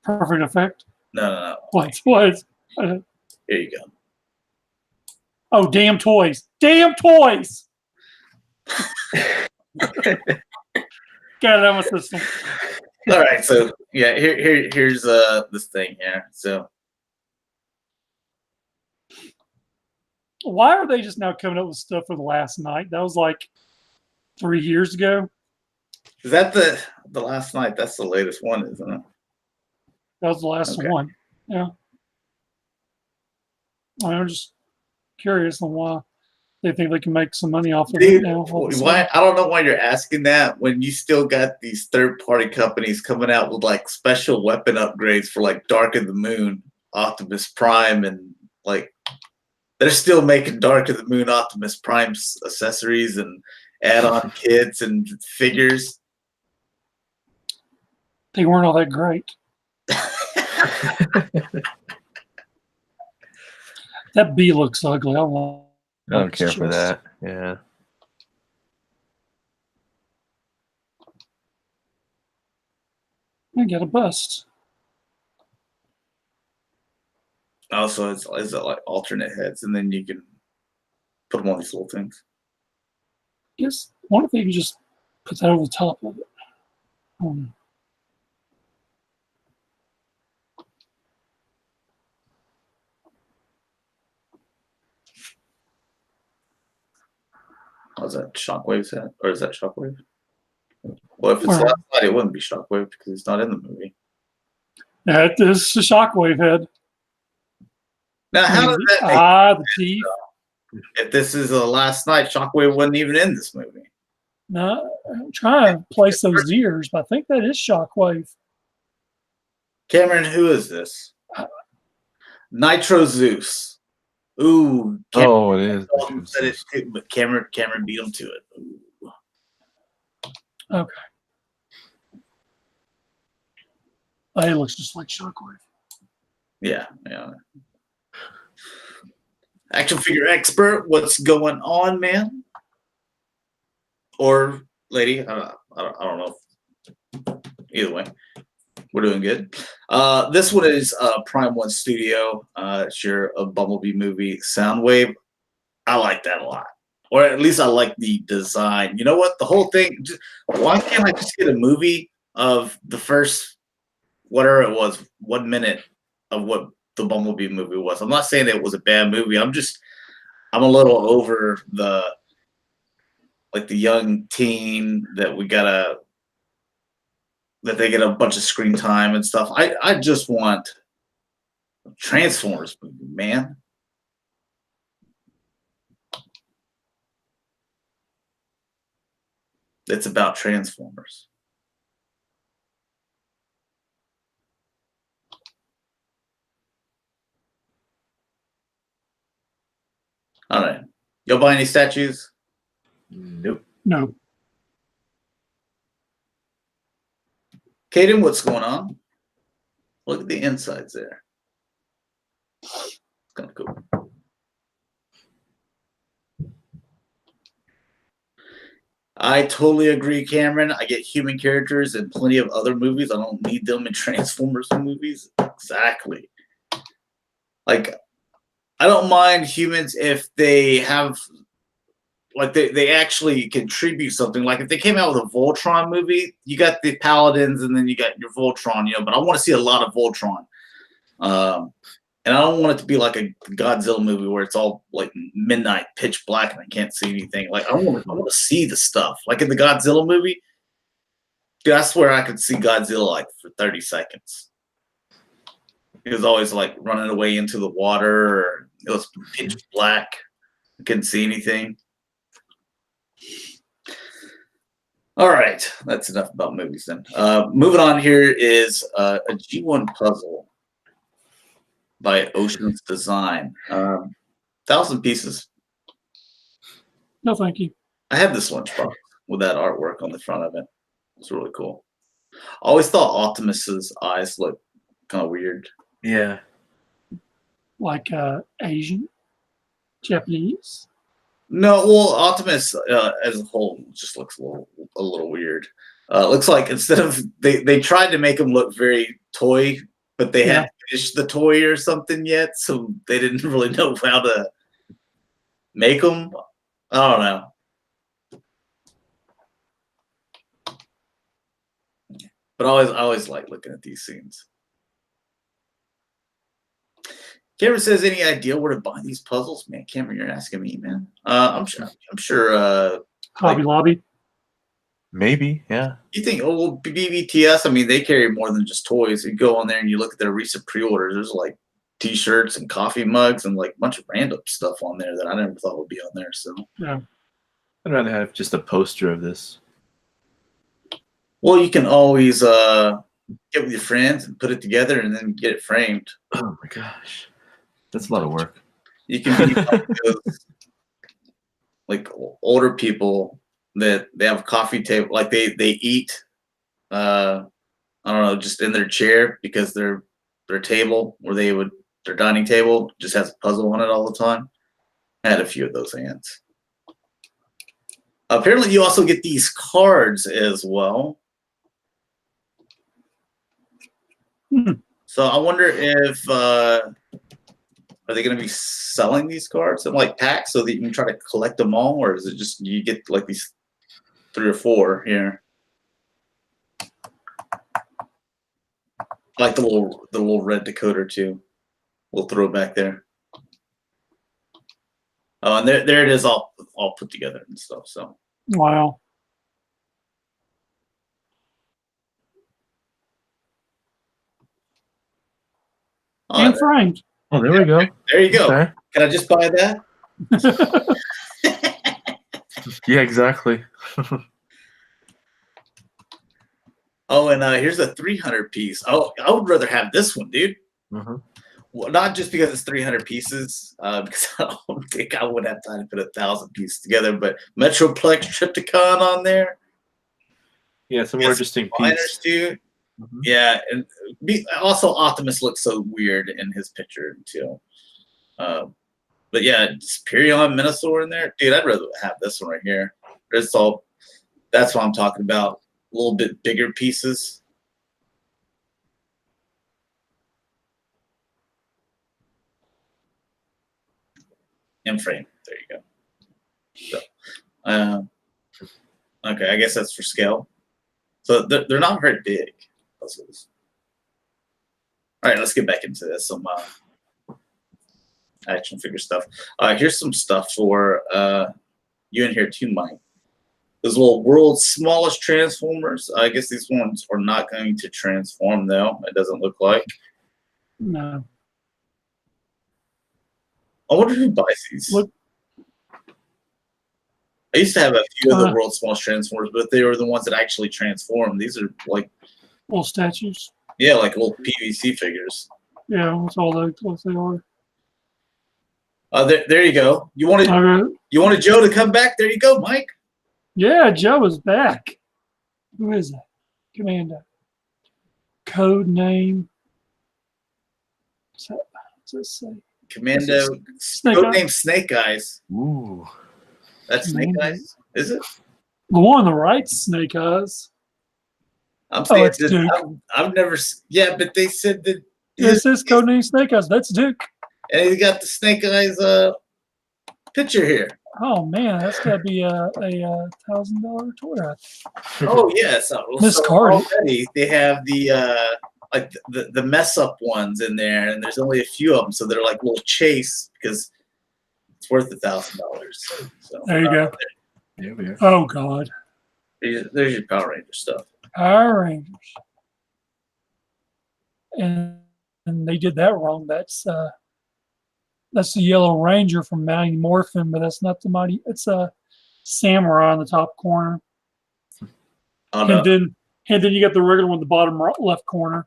Perfect Effect? No. What? Here you go. Oh, damn Toyz. Damn Toyz! Got it out of my system. All right, so yeah, here's this thing here. So why are they just now coming up with stuff for the last night? That was like 3 years ago. is that the last night? That's the latest one, isn't it? That was the last one. Yeah. I'm just curious on why they think they can make some money off of it now. Why? I don't know why you're asking that when you still got these third-party companies coming out with like special weapon upgrades for like Dark of the Moon, Optimus Prime, and like they're still making Dark of the Moon Optimus Prime accessories and add-on kits and figures. They weren't all that great. That bee looks ugly. I don't care for that. Yeah. I got a bust. Also, is it like alternate heads, and then you can put them on these little things. Yes. I wonder if they can just put that over the top of it. Was that Shockwave's head? Or is that Shockwave? Well, if it's last night, it wouldn't be Shockwave because he's not in the movie. Yeah, this is a Shockwave head. Now, how does that make the teeth? If this is the last night, Shockwave wasn't even in this movie. No, I'm trying to place those ears, but I think that is Shockwave. Cameron, who is this? Nitro Zeus. Ooh. Cameron, it is. But Cameron beat him to it. Ooh. Okay. Oh, it looks just like Shockwave. Yeah. Action figure expert, what's going on, man? Or lady? I don't know. Either way, we're doing good. This one is Prime One Studio. It's your Bumblebee movie Soundwave. I like that a lot, or at least I like the design. You know what? The whole thing. Why can't I just get a movie of the first, whatever it was, 1 minute of what the Bumblebee movie was? I'm not saying it was a bad movie. I'm a little over the young teen that they get a bunch of screen time and stuff. I just want a Transformers movie, man. It's about Transformers. All right. Y'all buy any statues? Nope. No. Caden, what's going on? Look at the insides there. It's kind of cool. I totally agree, Cameron. I get human characters in plenty of other movies. I don't need them in Transformers movies. Exactly. Like, I don't mind humans if they have like they actually contribute something. Like if they came out with a Voltron movie, you got the Paladins and then you got your Voltron, but I want to see a lot of Voltron. And I don't want it to be like a Godzilla movie where it's all like midnight, pitch black, and I can't see anything. Like I want to see the stuff. Like in the Godzilla movie, dude, I swear I could see Godzilla like for 30 seconds. He was always like running away into the water, or it was pitch black. I couldn't see anything. All right, that's enough about movies then. Moving on, here is a G1 puzzle by Ocean's Design. 1,000 pieces. No, thank you. I have this lunchbox with that artwork on the front of it. It's really cool. I always thought Optimus's eyes looked kind of weird. Yeah. Like Asian, Japanese. No, well, Optimus as a whole just looks a little weird. Looks like instead of they tried to make him look very toy, but they hadn't finished the toy or something yet, so they didn't really know how to make him. I don't know. But I always like looking at these scenes. Cameron says, any idea where to buy these puzzles? Man, Cameron, you're asking me, man. I'm sure Hobby Lobby. Maybe, yeah. You think, well, BBTS, I mean, they carry more than just toys. You go on there and you look at their recent pre-orders, there's like t-shirts and coffee mugs and like a bunch of random stuff on there that I never thought would be on there. So Yeah. I'd rather have just a poster of this. well, you can always get with your friends and put it together and then get it framed. Oh my gosh. That's a lot of work. You can be like those like older people that they have a coffee table, like they eat I don't know, just in their chair because their table where their dining table just has a puzzle on it all the time. I had a few of those hands. Apparently you also get these cards as well. So I wonder if are they going to be selling these cards in like packs so that you can try to collect them all, or is it just you get like these 3 or 4 here? Like the little red Dakota too. We'll throw it back there. Oh, and there it is, all put together and stuff. So Wow. And framed. Oh, there we go. There you go. Okay. Can I just buy that? Yeah, exactly. Oh, and here's a 300 piece. Oh, I would rather have this one, dude. Mm-hmm. Well, not just because it's 300 pieces, because I don't think I would have time to put 1,000 pieces together, but Metroplex Triptychon on there. Yeah, some more interesting pieces. Too. Mm-hmm. Yeah, and also Optimus looks so weird in his picture too. But yeah, Superion, Minosaur in there, dude. I'd rather have this one right here. That's what I'm talking about. A little bit bigger pieces. In frame. There you go. So, okay, I guess that's for scale. So they're not very big puzzles. All right, let's get back into this. Some action figure stuff. Here's some stuff for you in here too, Mike. Those little world's smallest transformers. I guess these ones are not going to transform though. It doesn't look like. No. I wonder who buys these. Look. I used to have a few of the world's smallest transformers, but they were the ones that actually transform. These are like little statues. Yeah, like little PVC figures. Yeah, that's all they are. There you go. You wanted Joe to come back? There you go, Mike. Yeah, Joe is back. Who is that? Commando. Code name. What's that say? Commando. Code name Snake Eyes. Ooh. That's Snake Eyes? Is it? The one on the right's Snake Eyes. I'm saying I've never. Yeah, but they said that. Yeah, it says Codename Snake Eyes. That's Duke. And he got the Snake Eyes picture here. Oh man, that's got to be a $1,000 toy. Oh yeah, so Discarded. already they have the like the mess up ones in there, and there's only a few of them, so they're like little chase because it's worth $1,000. So There you go. Here we are. Oh God, there's your Power Ranger stuff. Power Rangers. And they did that wrong. That's the Yellow Ranger from Mighty Morphin, but that's not the Mighty. It's a Samurai in the top corner. Oh no. And then you got the regular one in the bottom left corner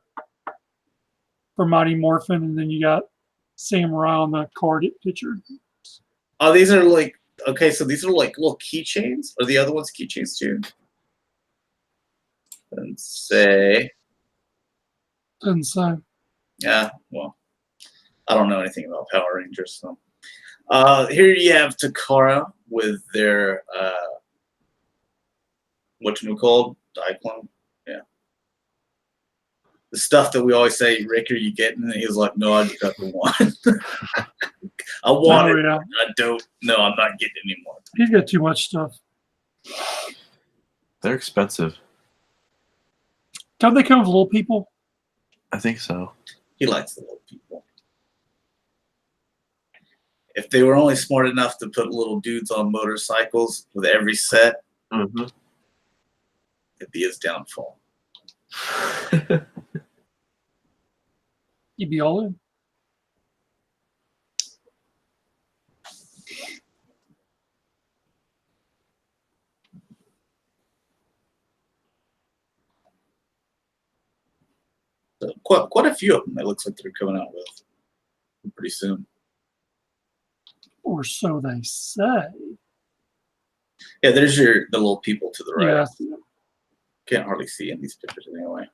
for Mighty Morphin, and then you got Samurai on the card picture. Oh, these are like okay. So these are like little keychains, or the other ones keychains too. And say, Doesn't say. yeah. Well, I don't know anything about Power Rangers, so. Here you have Takara with their whatchamacallit, Diaclone. Yeah. The stuff that we always say, Rick, are you getting? And he was like, no, I just got the one. I want it. Yeah. I don't. No, I'm not getting any more. He's got too much stuff. They're expensive. Don't they come with little people? I think so. He likes the little people. If they were only smart enough to put little dudes on motorcycles with every set, Mm-hmm. it'd be his downfall. You'd be all in. So quite a few of them. It looks like they're coming out with pretty soon. Or so they say. Yeah, there's the little people to the right. Yeah. Can't hardly see in these pictures anyway.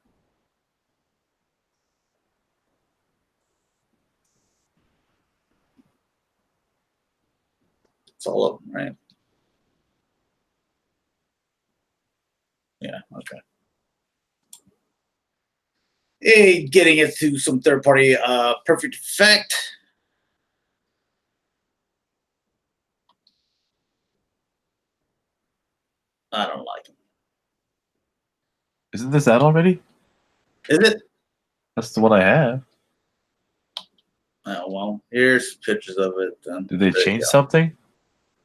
It's all of them, right? Yeah, okay. Hey, getting it to some third-party Perfect Effect. I don't like them. Isn't this out already? Is it? That's the one I have. Oh, well, here's pictures of it. Then. Did they change something?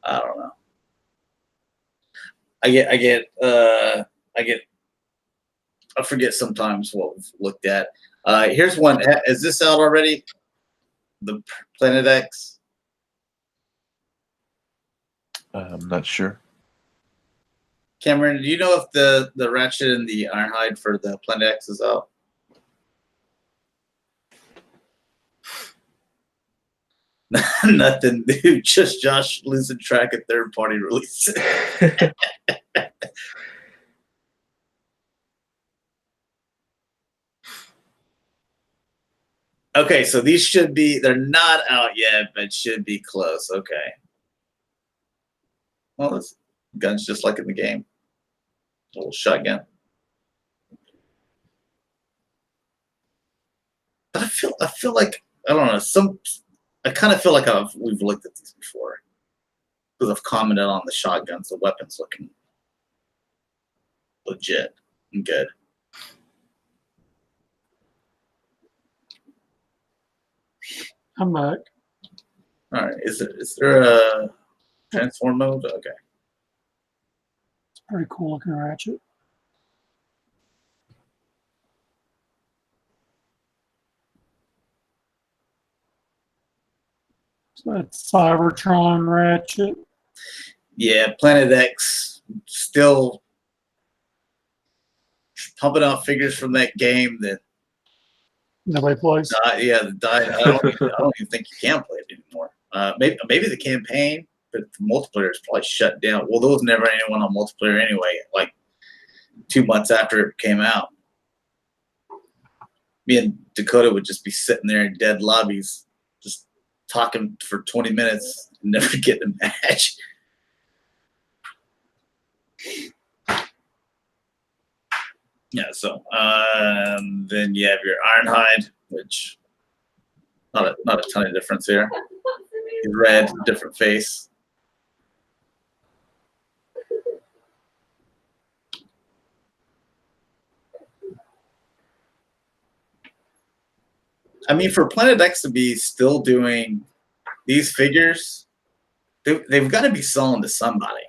I don't know. I forget sometimes what we've looked at. Here's one. Is this out already? The Planet X? I'm not sure. Cameron, do you know if the Ratchet and the Ironhide for the Planet X is out? Nothing, dude. Just Josh losing track of third-party releases. Okay, so these they're not out yet, but should be close. Okay. Well, this gun's just like in the game. A little shotgun. But I feel like, I don't know, I kind of feel like we've looked at these before. Because I've commented on the shotguns, the weapons looking legit and good. I'm back. All right. Is there a transform mode? Okay. It's a pretty cool looking Ratchet. So that's Cybertron Ratchet. Yeah, Planet X still pumping out figures from that game that Nobody plays. died. I don't even think you can play it anymore. Maybe the campaign, but the multiplayer is probably shut down. Well, there was never anyone on multiplayer anyway. Like 2 months after it came out, me and Dakota would just be sitting there in dead lobbies, just talking for 20 minutes, and never getting a match. Yeah, so then you have your Ironhide, which not a ton of difference here. Red, different face. I mean, for Planet X to be still doing these figures, they've got to be selling to somebody.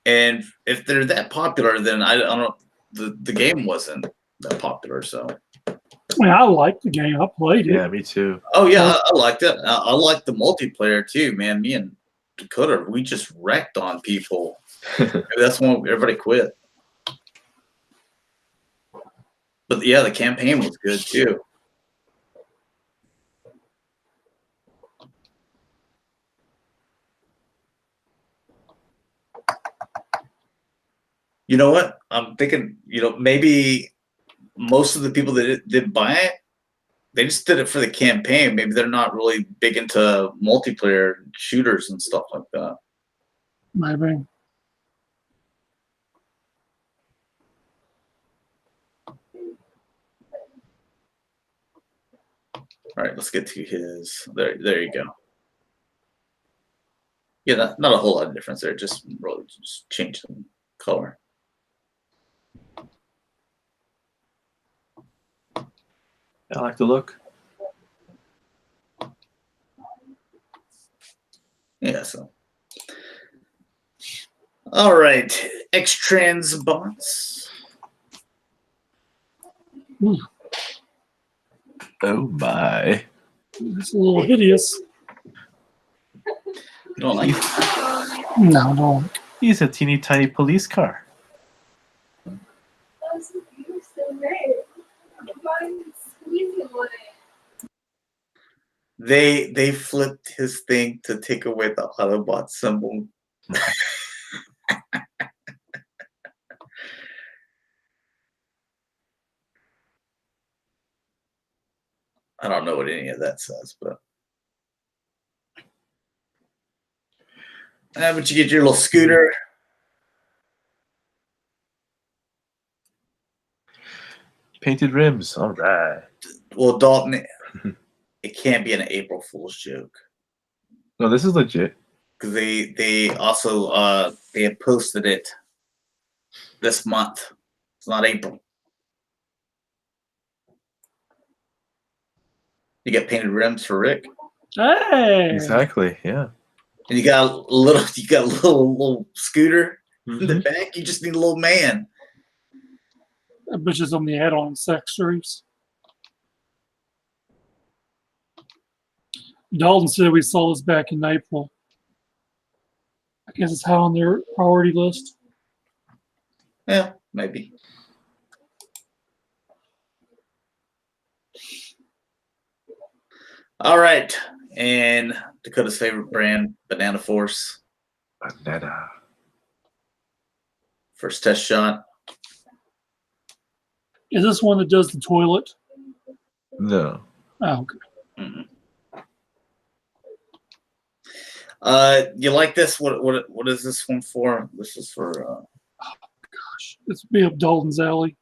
And if they're that popular, then I don't know. The game wasn't that popular, so. I mean, I liked the game. I played it. Yeah, me too. Oh yeah, I liked it. I liked the multiplayer too, man. Me and Dakota, we just wrecked on people. Maybe that's when everybody quit. But yeah, the campaign was good too. You know what? I'm thinking, maybe most of the people that did buy it, they just did it for the campaign. Maybe they're not really big into multiplayer shooters and stuff like that. Maybe. All right, let's get to his. There you go. Yeah, not a whole lot of difference there. Just really just change the color. I like the look. Yeah, so. All right, X-Trans bots. Oh my. It's a little hideous. You don't like it? No, no. He's a teeny tiny police car. They flipped his thing to take away the Autobot symbol. I don't know what any of that says, but but you get your little scooter. Painted rims. All right. Well, Dalton, it can't be an April Fool's joke No, this is legit. because they also they had posted it this month. It's not April. You get painted rims for Rick, Hey. Exactly. Yeah. and you got a little scooter in the back. You just need a little man. That bitch is on the add-on sex streaks. Dalton said we saw this back in April. I guess it's high on their priority list. Yeah, maybe. All right, and Dakota's favorite brand, Banana Force. Banana. First test shot. Is this one that does the toilet? No. Oh, okay. Mm-hmm. You like this? What is this one for? This is for Gosh, it's be up Dalton's alley.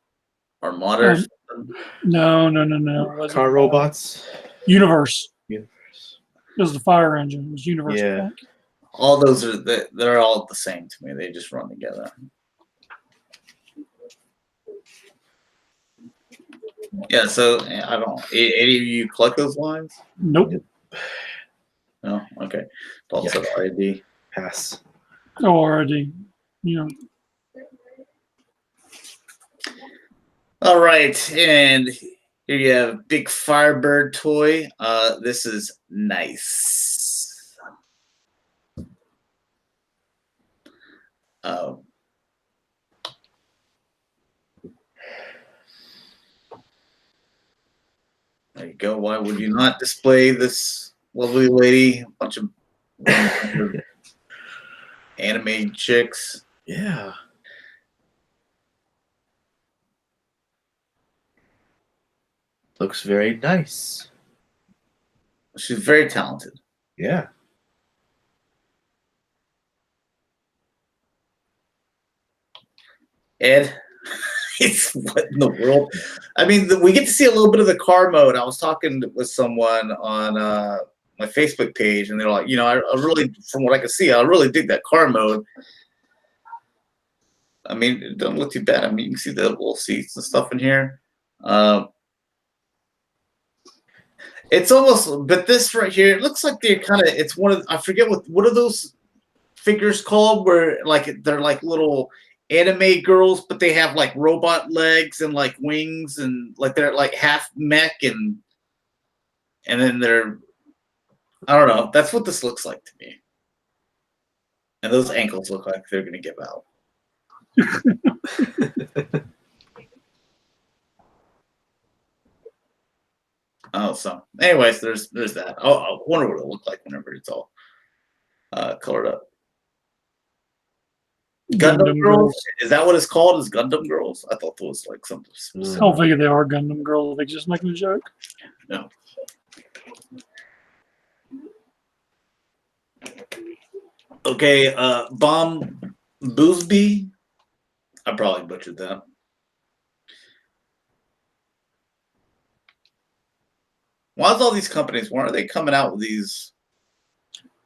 Armada. Or something? No. Car robots. Universe. Universe. It was the fire engine. It was Universe. I Yeah. think. All those are they're all the same to me. They just run together. Yeah. So I don't. Any of you collect those lines? Nope. No. Okay. Dalton said RID. Pass. Oh, already. You know. All right, and here you have big Firebird toy. This is nice. There you go. Why would you not display this lovely lady? A bunch of anime chicks. Yeah. Looks very nice. She's very talented. Yeah. Ed, it's what in the world? I mean, we get to see a little bit of the car mode. I was talking with someone on my Facebook page, and they're like, I really, from what I can see, I really dig that car mode. I mean, it doesn't look too bad. I mean, you can see the little seats and stuff in here. It's almost, but this right here, it looks like they're kind of. It's one of, I forget what are those figures called, where like they're like little anime girls, but they have like robot legs and like wings, and like they're like half mech, and then they're, I don't know. That's what this looks like to me. And those ankles look like they're gonna give out. Oh, so anyways, there's that. I wonder what it'll look like whenever it's all colored up. Gundam Girls? Is that what it's called? Is Gundam Girls? I thought that was like something specific. I don't think they are Gundam Girls. They just making a joke. No. Okay, Bomb Boosby. I probably butchered that. Why is all these companies? Why are they coming out with these?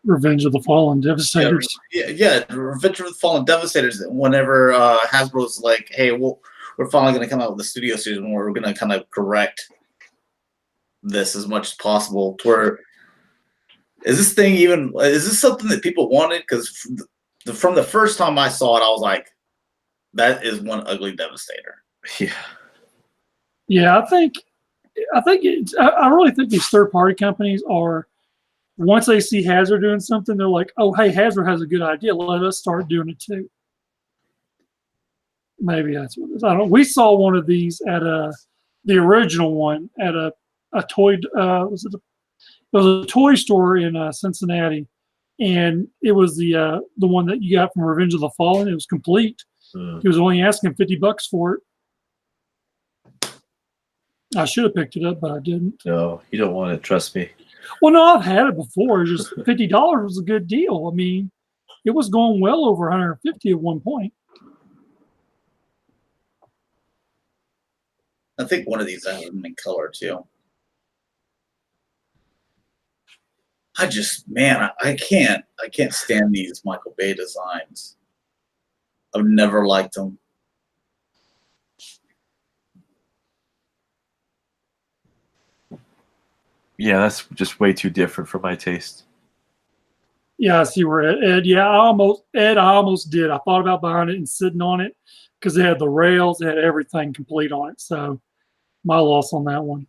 Revenge of the Fallen Devastators. Yeah, Revenge of the Fallen Devastators. Whenever Hasbro's like, hey, we're finally going to come out with a studio series where we're going to kind of correct this as much as possible. To where is this thing even? Is this something that people wanted? Because from the first time I saw it, I was like, that is one ugly Devastator. Yeah. Yeah, I think it's. I really think these third-party companies are. Once they see Hasbro doing something, they're like, "Oh, hey, Hasbro has a good idea. Let us start doing it too." Maybe that's what it is. I don't. We saw one of these at the original one at a toy. It was a toy store in Cincinnati, and it was the one that you got from Revenge of the Fallen. It was complete. He was only asking $50 for it. I should have picked it up, but I didn't. No, you don't want it. Trust me. Well, no, I've had it before. It's just $50 was a good deal. I mean, it was going well over 150 at one point. I think one of these I have them in color too. I just, man, I can't stand these Michael Bay designs. I've never liked them. Yeah, that's just way too different for my taste. Yeah, I see where Ed. Yeah, I almost did. I thought about buying it and sitting on it because they had the rails, they had everything complete on it. So my loss on that one.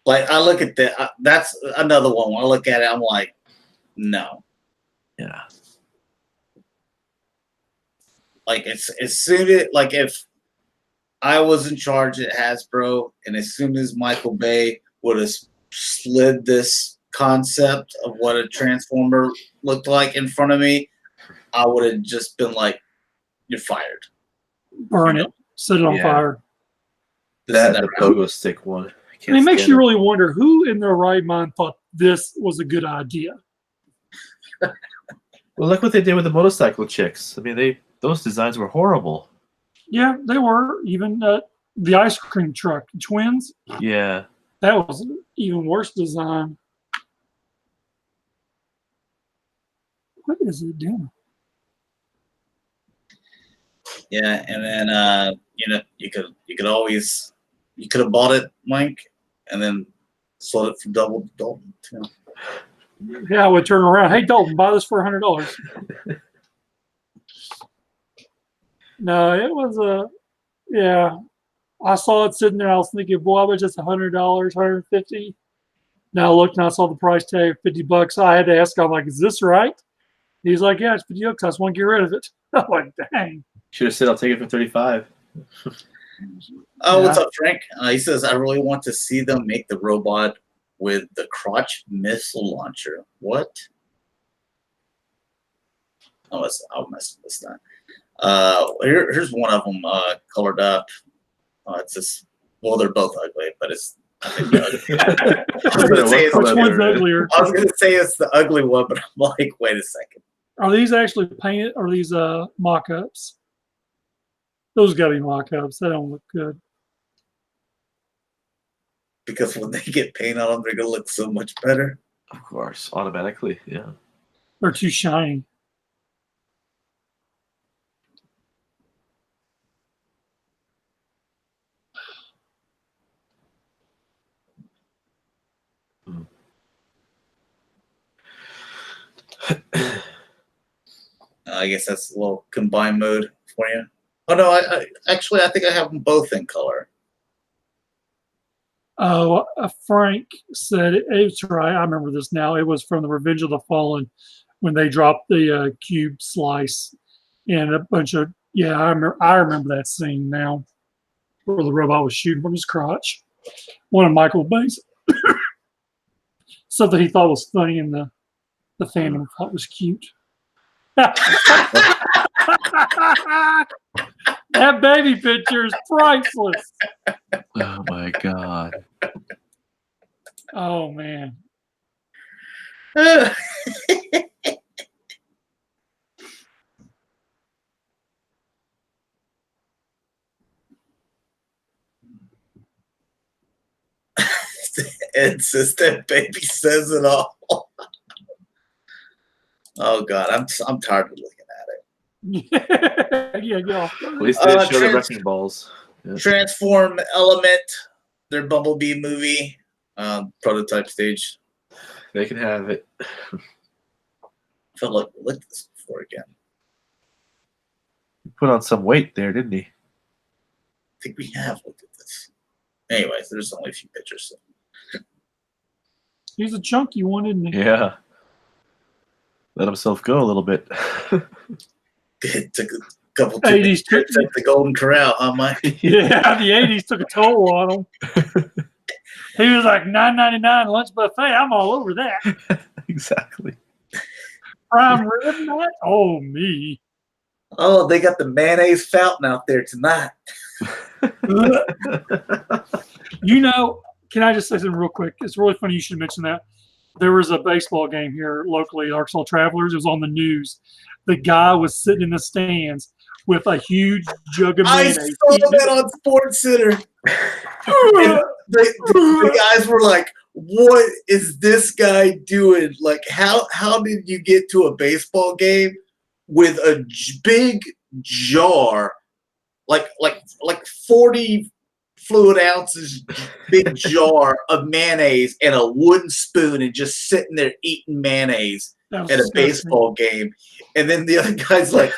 Like I look at that. That's another one. When I look at it, I'm like, no. Yeah. Like it's as soon as, like, if I was in charge at Hasbro, and as soon as Michael Bay would have slid this concept of what a Transformer looked like in front of me, I would have just been like, "You're fired." Burn it, set it on fire. That and the pogo stick one. And it makes you really wonder who in their right mind thought this was a good idea. Well, look what they did with the motorcycle chicks. I mean, those designs were horrible. Yeah, they were. Even the ice cream truck, twins. Yeah. That was an even worse design. What is it doing? Yeah, and then you could have bought it, Mike, and then sold it for double to Dalton too. Yeah, I would turn around. Hey, Dalton, buy this for $100. No, it was yeah. I saw it sitting there. I was thinking, boy, I bet it's $100, $150. Now I looked and I saw the price tag, $50. I had to ask. I'm like, is this right? He's like, yeah, it's $50. I just want to get rid of it. I'm like, dang. Should have said I'll take it for $35. Oh, what's up, Frank? He says, I really want to see them make the robot with the crotch missile launcher. What? I'll mess with this time. Here's one of them colored up. It's just, well, they're both ugly, but it's. I think Which one's uglier? I was gonna say it's the ugly one, but I'm like, wait a second. Are these actually painted? Or are these mock-ups? Those got to be mock-ups. They don't look good. Because when they get paint on them, they're gonna look so much better. Of course, automatically, yeah. They're too shiny. I guess that's a little combined mode for you. Oh no, I think I have them both in color. Oh, Frank said it's right. I remember this now. It was from the Revenge of the Fallen when they dropped the cube slice and a bunch of I remember that scene now where the robot was shooting from his crotch. One of Michael Bay's something he thought was funny and the fandom thought was cute. That baby picture is priceless. Oh my god. Oh man. Ed says that baby says it all. Oh god, I'm tired of looking at it. Yeah. At least they show the wrecking balls. Yeah. Transform Element, their Bumblebee movie, prototype stage. They can have it. I felt like we looked at this before again. He put on some weight there, didn't he? I think we have looked at this. Anyways, there's only a few pictures. He's a chunky one, isn't he? Yeah. Let himself go a little bit. It took a couple 80s trips at the Golden Corral, huh, Mike? Yeah, the 80s took a toll on him. He was like $9.99 lunch buffet. I'm all over that. Exactly. Prime rib night? Oh, me. Oh, they got the mayonnaise fountain out there tonight. You know, can I just say something real quick? It's really funny you should mention that. There was a baseball game here locally, Arkansas Travelers. It was on the news. The guy was sitting in the stands with a huge jug of mayonnaise. I saw that on Sports Center. the guys were like, what is this guy doing? Like, how did you get to a baseball game with a big jar, like 40 fluid ounces, big jar of mayonnaise and a wooden spoon and just sitting there eating mayonnaise at a baseball game? And then the other guy's like,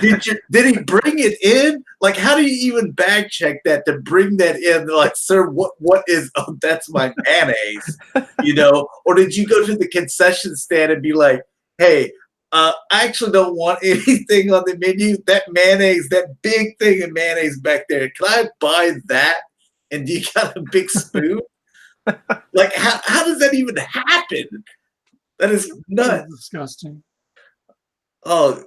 did he bring it in? Like, how do you even bag check that to bring that in? They're like, sir, what is, oh, that's my mayonnaise, you know? Or did you go to the concession stand and be like, hey, I actually don't want anything on the menu. That mayonnaise, that big thing of mayonnaise back there, can I buy that? And do you got a big spoon? Like, how does that even happen? That is nuts. That's disgusting. Oh,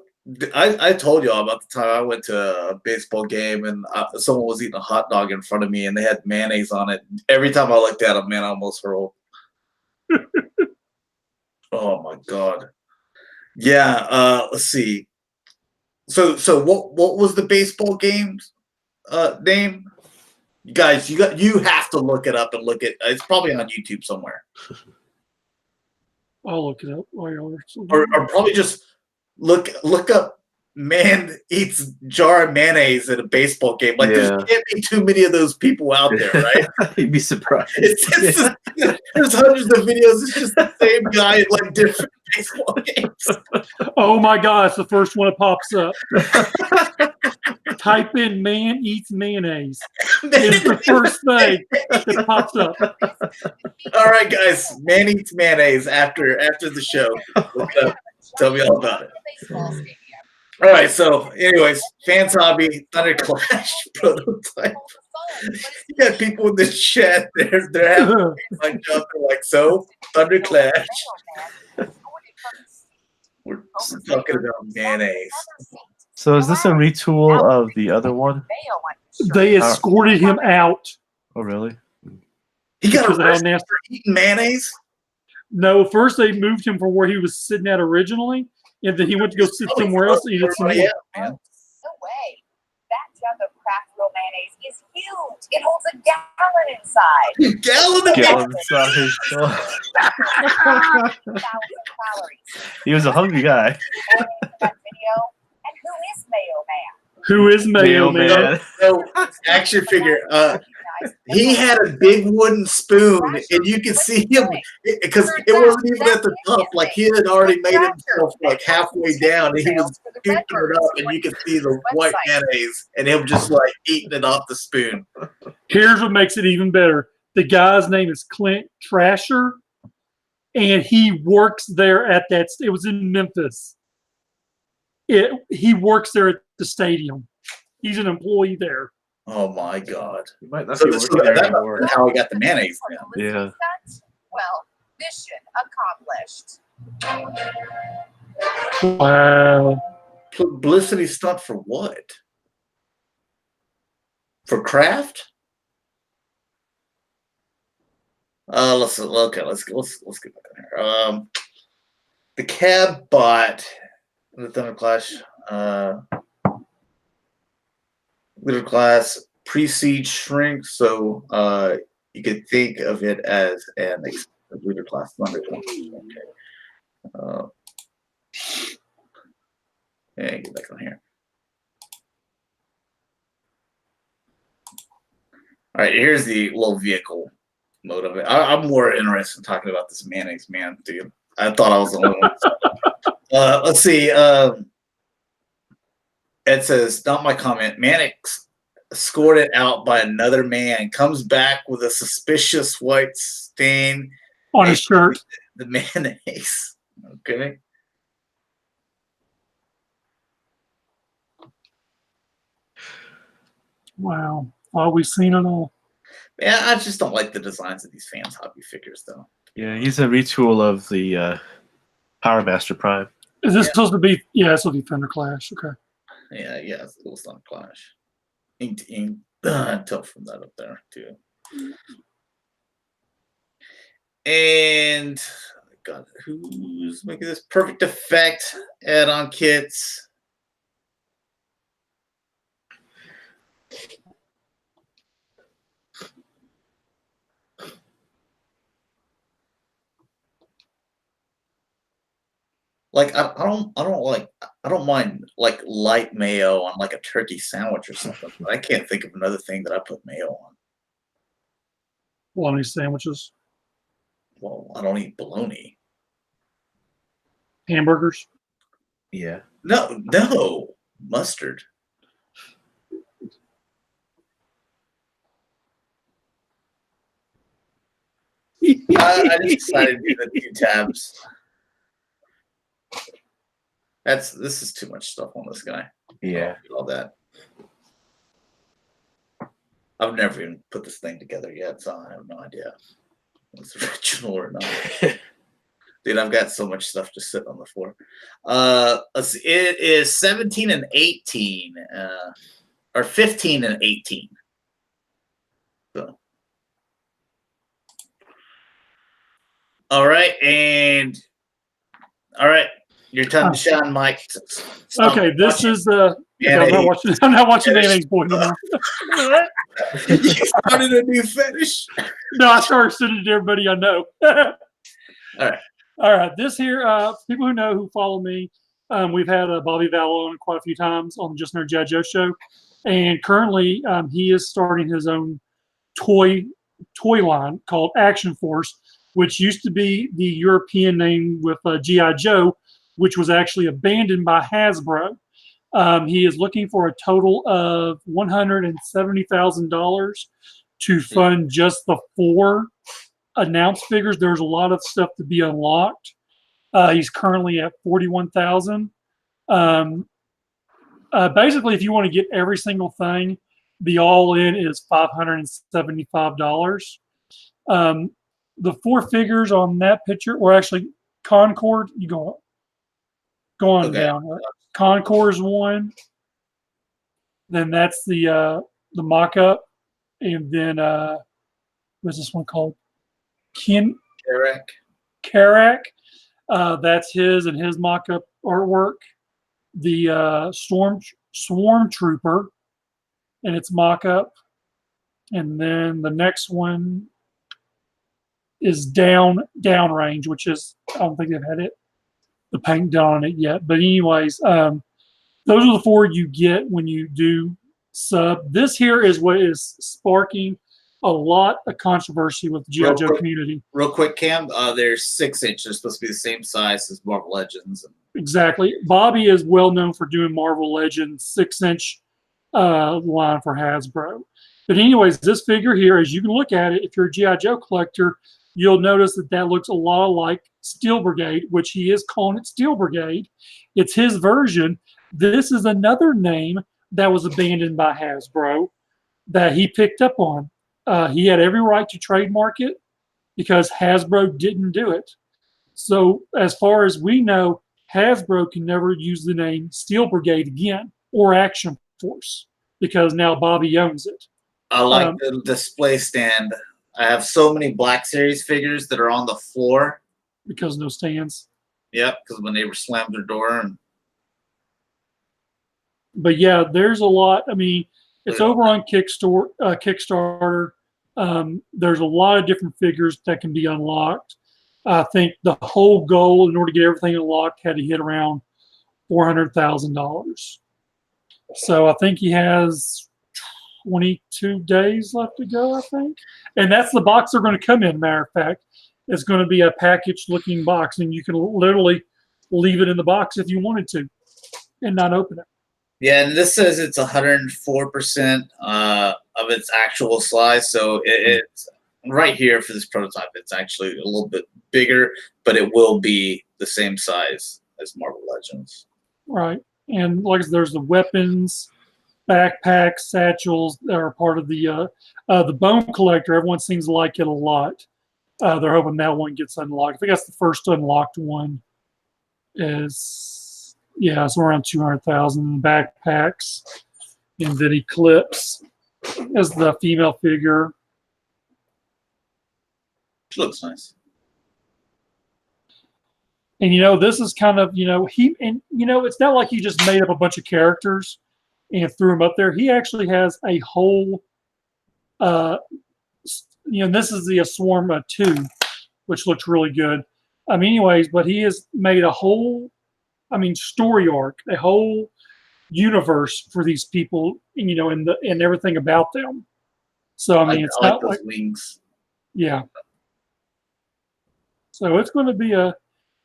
I told y'all about the time I went to a baseball game and someone was eating a hot dog in front of me and they had mayonnaise on it. Every time I looked at them, man, I almost hurled. Oh my god. Yeah. Let's see. So what was the baseball game's name? You guys, you have to look it up and look at. It's probably on YouTube somewhere. I'll look it up. Or probably just look up man eats jar of mayonnaise at a baseball game. Like, there can't be too many of those people out there, right? You'd be surprised. There's hundreds of videos. It's just the same guy at like different baseball games. Oh my gosh, the first one that pops up. Type in "man eats mayonnaise." It's the first thing that pops up. All right, guys. Man eats mayonnaise after the show. Look it up. Tell me all about it. All right. So, anyways, Fans Hobby Thunderclash prototype. You got people in the chat. They're having like jumping like so. Thunderclash. We're talking about mayonnaise. So is this a retool of the other one? They escorted him out. Oh, really? He got arrested for eating mayonnaise? No, first they moved him from where he was sitting at originally, and then he went to go sit somewhere else and eat it some more. No way. That jug of Kraft Real mayonnaise is huge. It holds a gallon inside. A gallon inside. He was a hungry guy. Who is Mayo Man? Who is Mayo Man? So, action figure. guys. He had a big wooden spoon, and you could see him because it wasn't even at the top. Like he had already made himself like halfway down, and he was scooping it up, and you could see the white mayonnaise, and him just like eating it off the spoon. Here's what makes it even better. The guy's name is Clint Trasher, and he works there at that. It was in Memphis. He works there at the stadium. He's an employee there. Oh my God! You might not be working there anymore. How he got the mayonnaise then. Yeah. Well, mission accomplished. Wow. Publicity stunt for what? For Kraft? Let's get back on here. The cab bot, the Thunderclash, Leader class pre-siege shrink, so you could think of it as an Leader class Thunder. Okay. Yeah, get back on here. All right, here's the little vehicle mode of it. I'm more interested in talking about this mayonnaise man, dude. I thought I was the only one. Let's see. It says, not my comment. Mannix escorted out by another man, comes back with a suspicious white stain on his shirt. The mayonnaise. Okay. Wow. Oh, we've seen it all. Yeah, I just don't like the designs of these fans hobby figures, though. Yeah, he's a retool of the Power Master Prime. Is this supposed to be? Yeah, this will be Thunder Clash. Okay. Yeah, it was on Clash. Tell from that up there too. And God, who's making this perfect effect add-on kits? Like I don't mind like light mayo on like a turkey sandwich or something, but I can't think of another thing that I put mayo on. Bologna sandwiches. Well, I don't eat bologna. Hamburgers. Yeah. No, mustard. I just decided to do the 2 tabs. This is too much stuff on this guy. Yeah. All that. I've never even put this thing together yet, so I have no idea if it's original or not. Dude, I've got so much stuff just sitting on the floor. Let's see, it is 17 and 18, or 15 and 18. So. All right, your time to shine, Mike. Okay, this is the. I'm not watching Mayonnaise Boy no more. You started a new fetish. No, I started sending it to everybody I know. All right. This here, people who know, who follow me, we've had Bobby Val on quite a few times on the Just Nerd G.I. Joe show, and currently he is starting his own toy line called Action Force, which used to be the European name with G.I. Joe, which was actually abandoned by Hasbro. He is looking for a total of $170,000 to fund just the 4 announced figures. There's a lot of stuff to be unlocked. He's currently at $41,000. Basically, if you want to get every single thing, the all-in is $575. The 4 figures on that picture were actually Concord. You go on down. Concord is one. Then that's the mock-up, and then what's this one called? Karak. That's his and his mock-up artwork. The Swarm Trooper, and its mock-up, and then the next one is Downrange, which is, I don't think they've had the paint done on it yet. But anyways, those are the 4 you get when you do sub. This here is what is sparking a lot of controversy with the G.I. Real Joe quick. community. Real quick, Cam. They're 6 inches. They're supposed to be the same size as Marvel Legends. Exactly. Bobby is well known for doing Marvel Legends 6-inch line for Hasbro. But anyways, this figure here, as you can look at it, if you're a G.I. Joe collector, you'll notice that looks a lot like Steel Brigade, which he is calling it Steel Brigade. It's his version. This is another name that was abandoned by Hasbro that he picked up on. He had every right to trademark it because Hasbro didn't do it. So as far as we know, Hasbro can never use the name Steel Brigade again or Action Force because now Bobby owns it. I like the display stand. I have so many Black Series figures that are on the floor. Because no stands. Yep, because my neighbor slammed their door. But yeah, there's a lot. I mean, it's over on Kickstarter. There's a lot of different figures that can be unlocked. I think the whole goal, in order to get everything unlocked, had to hit around $400,000. So I think he has 22 days left to go, I think. And that's the box they're going to come in, matter of fact. It's going to be a packaged-looking box, and you can literally leave it in the box if you wanted to and not open it. Yeah, and this says it's 104% of its actual size. So it's right here for this prototype. It's actually a little bit bigger, but it will be the same size as Marvel Legends. Right. And like I said, there's the weapons, backpacks, satchels that are part of the Bone Collector. Everyone seems to like it a lot. They're hoping that one gets unlocked. I think that's the first unlocked one. It's around 200,000 backpacks. And then Eclipse as the female figure. Which looks nice. And this is kind of it's not like he just made up a bunch of characters and threw them up there. He actually has a whole this is the Swarm 2, which looks really good. But he has made a whole story arc, a whole universe for these people, and everything about them. So it's I like not those like wings. Yeah. So it's going to be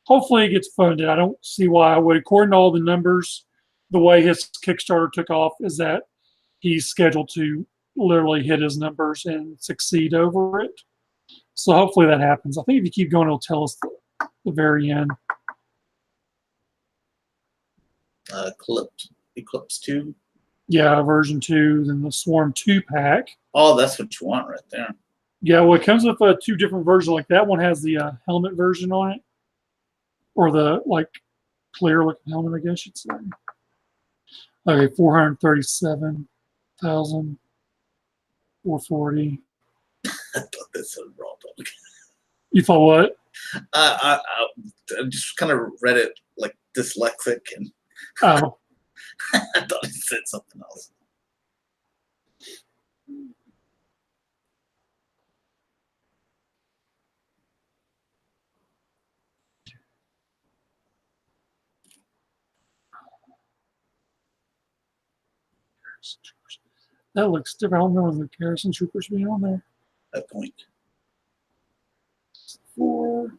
hopefully it gets funded. I don't see why I would. According to all the numbers, the way his Kickstarter took off is that he's scheduled to literally hit his numbers and succeed over it. So hopefully that happens. I think if you keep going, it'll tell us the very end. Eclipse 2. Yeah, version 2, then the Swarm 2 pack. Oh, that's what you want right there. Yeah, well, it comes with 2 different versions. Like that one has the helmet version on it, or the clear looking helmet, I guess you'd say. Okay, 437,000, 440. I thought that's a raw dog. You thought what? I just kind of read it like dyslexic, and Oh, I thought it said something else. that looks different. I don't remember the Garrison Troopers being on there. That point. 4.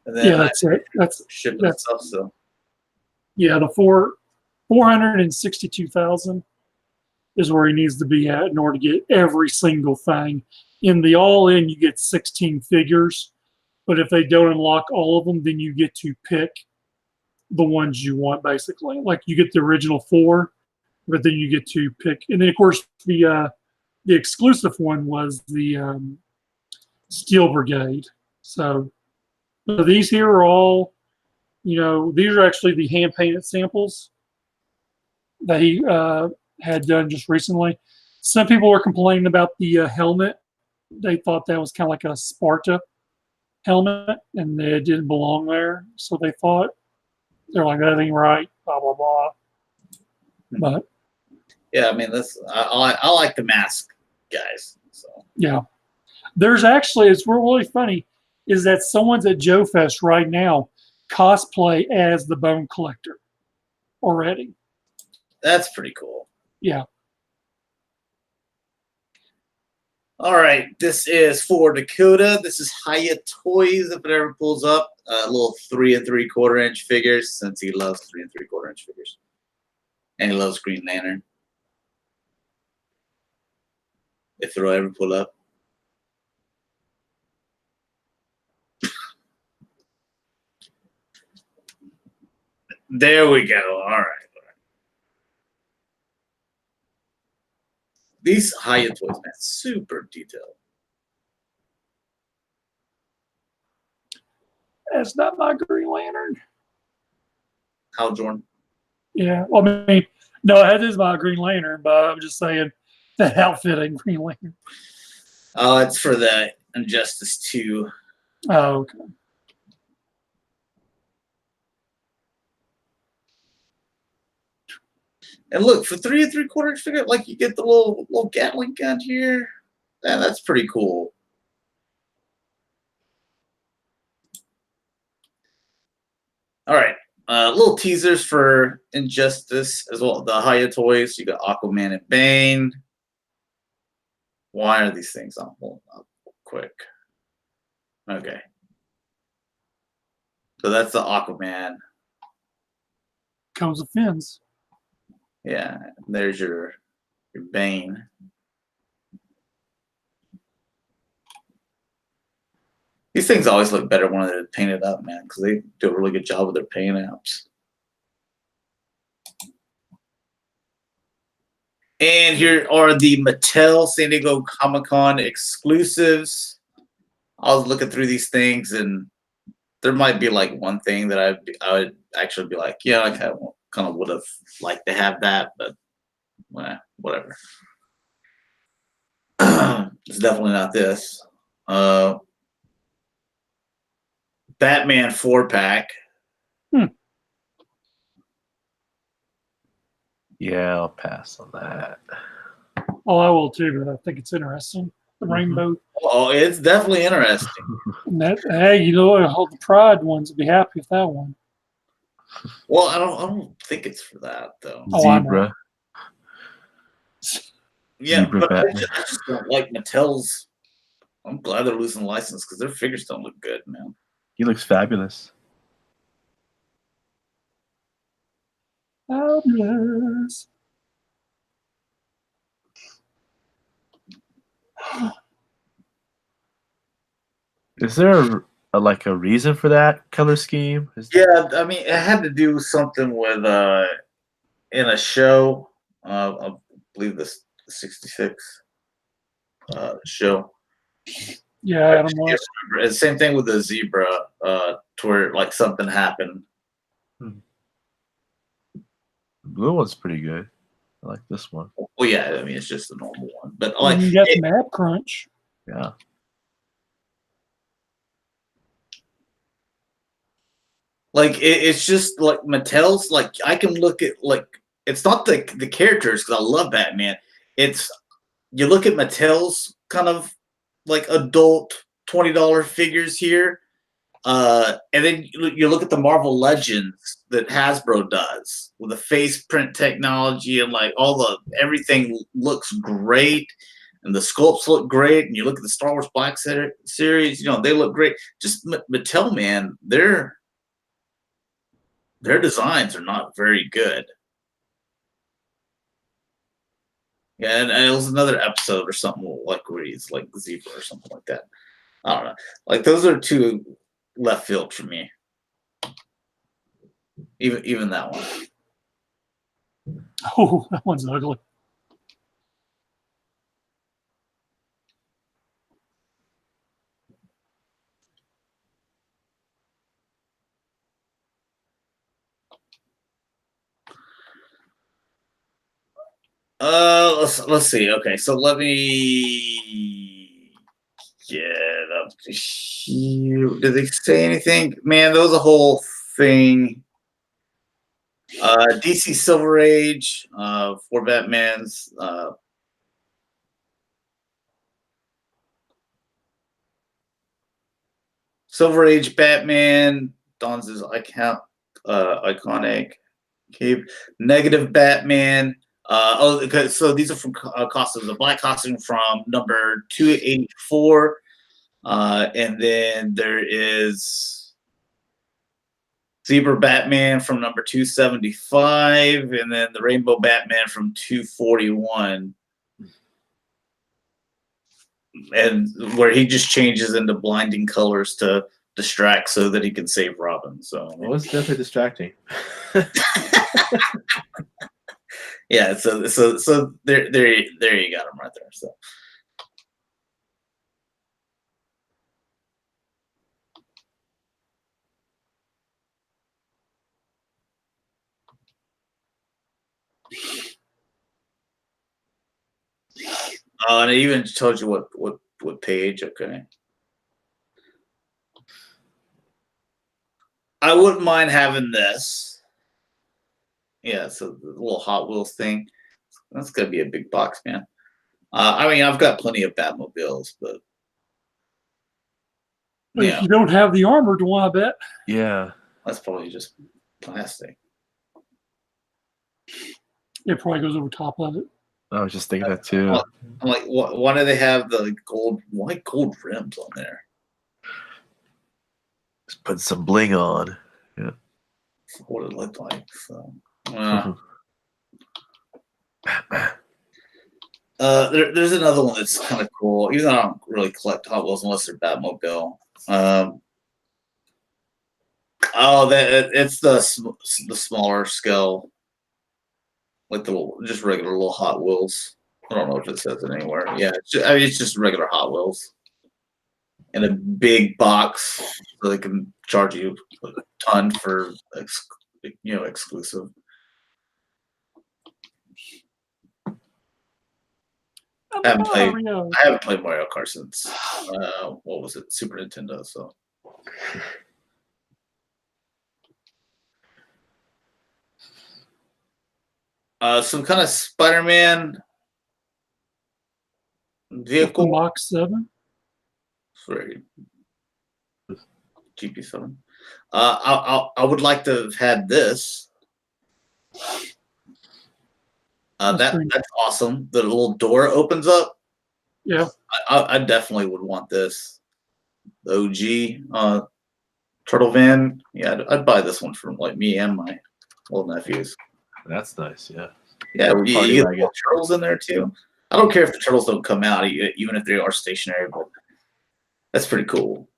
And then Yeah, that's it. That's stuff. So yeah, the 462,000 is where he needs to be at in order to get every single thing. In the all-in, you get 16 figures, but if they don't unlock all of them, then you get to pick the ones you want, basically. Like you get the original 4, but then you get to pick, and then of course the exclusive one was the Steel Brigade. So these here are all, these are actually the hand-painted samples that he had done just recently. Some people were complaining about the helmet. They thought that was kind of like a Sparta helmet, and it didn't belong there. So they're like, that ain't right, blah, blah, blah. But yeah, I like the mask guys. So yeah, there's actually, it's really funny, is that someone's at Joe Fest right now cosplay as the Bone Collector already. that's pretty cool. Yeah. All right, this is for Dakota. This is Hiya Toys, if it ever pulls up. Little 3 3/4 inch figures, since he loves 3 3/4 inch figures. And he loves Green Lantern. If it'll ever pull up. There we go. All right. These Hiya Toys, man, super detailed. That's not my Green Lantern. Hal Jordan. Yeah. Well, I mean, no, that is my Green Lantern, but I'm just saying that outfit ain't Green Lantern. Oh, it's for the Injustice 2. Oh, okay. And look, for 3 3/4 inch figure, like you get the little Gatling gun here. Man, that's pretty cool. All right. Little teasers for Injustice as well. The Hiya Toys. You got Aquaman and Bane. Why are these things on? Hold up quick. Okay. So that's the Aquaman. Comes with fins. Yeah. There's your Bane. These things always look better when they're painted up, man, because they do a really good job with their paint apps. And here are the Mattel San Diego Comic-Con exclusives. I was looking through these things, and there might be like one thing that I would actually be like, yeah, I kind of would have liked to have that, but whatever. It's definitely not this. Batman 4-pack. Yeah, I'll pass on that. Oh, I will too, but I think it's interesting. The rainbow. Oh, it's definitely interesting. And that, hey, you know, all the Pride ones would be happy with that one. Well, I don't think it's for that though. Oh, I know. Zebra. Yeah, Zebra but Batman. I just don't like Mattel's. I'm glad they're losing the license because their figures don't look good, man. He looks fabulous. Fabulous. Is there like a reason for that color scheme? Yeah, I mean, it had to do something with in a show. I believe this 66 show. Yeah, Adam West. Same thing with the zebra, to where like something happened. The blue one's pretty good. I like this one. Well, yeah, I mean it's just a normal one, but like And you got the Map Crunch. Yeah. Like it's just like Mattel's. Like I can look at like it's not the characters because I love Batman. It's you look at Mattel's kind of like adult $20 figures here, and then you look at the Marvel Legends that Hasbro does with the face print technology and like everything looks great. And the sculpts look great, and you look at the Star Wars Black series, you know, they look great. Just Mattel, man, their designs are not very good. Yeah, and it was another episode or something like where he's like zebra or something like that. I don't know. Like those are two left field for me. Even that one. Oh, that one's ugly. Let's see. Okay, so let me get up to here. Did they say anything? Man, there was a whole thing. DC Silver Age, 4 Batmans. Silver Age Batman dons his iconic cape. Negative Batman. Okay, so these are from costumes. The black costume from number 284, and then there is Zebra Batman from number 275, and then the Rainbow Batman from 241, and where he just changes into blinding colors to distract so that he can save Robin. So Well, it's definitely distracting. yeah, so there you got him right there. So. And it even told you what page. Okay. I wouldn't mind having this. Yeah, so the little Hot Wheels thing. That's gonna be a big box, man. I mean, I've got plenty of Batmobiles, but If you don't have the armored one, I bet. Yeah. That's probably just plastic. It probably goes over top of it. I was just thinking that too. I'm like, why do they have the gold rims on there? Just put some bling on. Yeah. What it looked like. So, there's another one that's kind of cool. Even though I don't really collect Hot Wheels unless they're Batmobile. It's the smaller scale, like just regular little Hot Wheels. I don't know if it says it anywhere. Yeah, it's just regular Hot Wheels in a big box, so they can charge you a ton for exclusive. I haven't played Mario Kart since what was it, Super Nintendo? So. Some kind of Spider-Man vehicle. Mach 7. Sorry. GP7. I would like to have had this. That's awesome. The little door opens up. Yeah. I definitely would want this. The OG Turtle Van. Yeah, I'd buy this one for like me and my little nephews. That's nice, yeah. Yeah, you get turtles in there too. I don't care if the turtles don't come out, even if they are stationary, but that's pretty cool.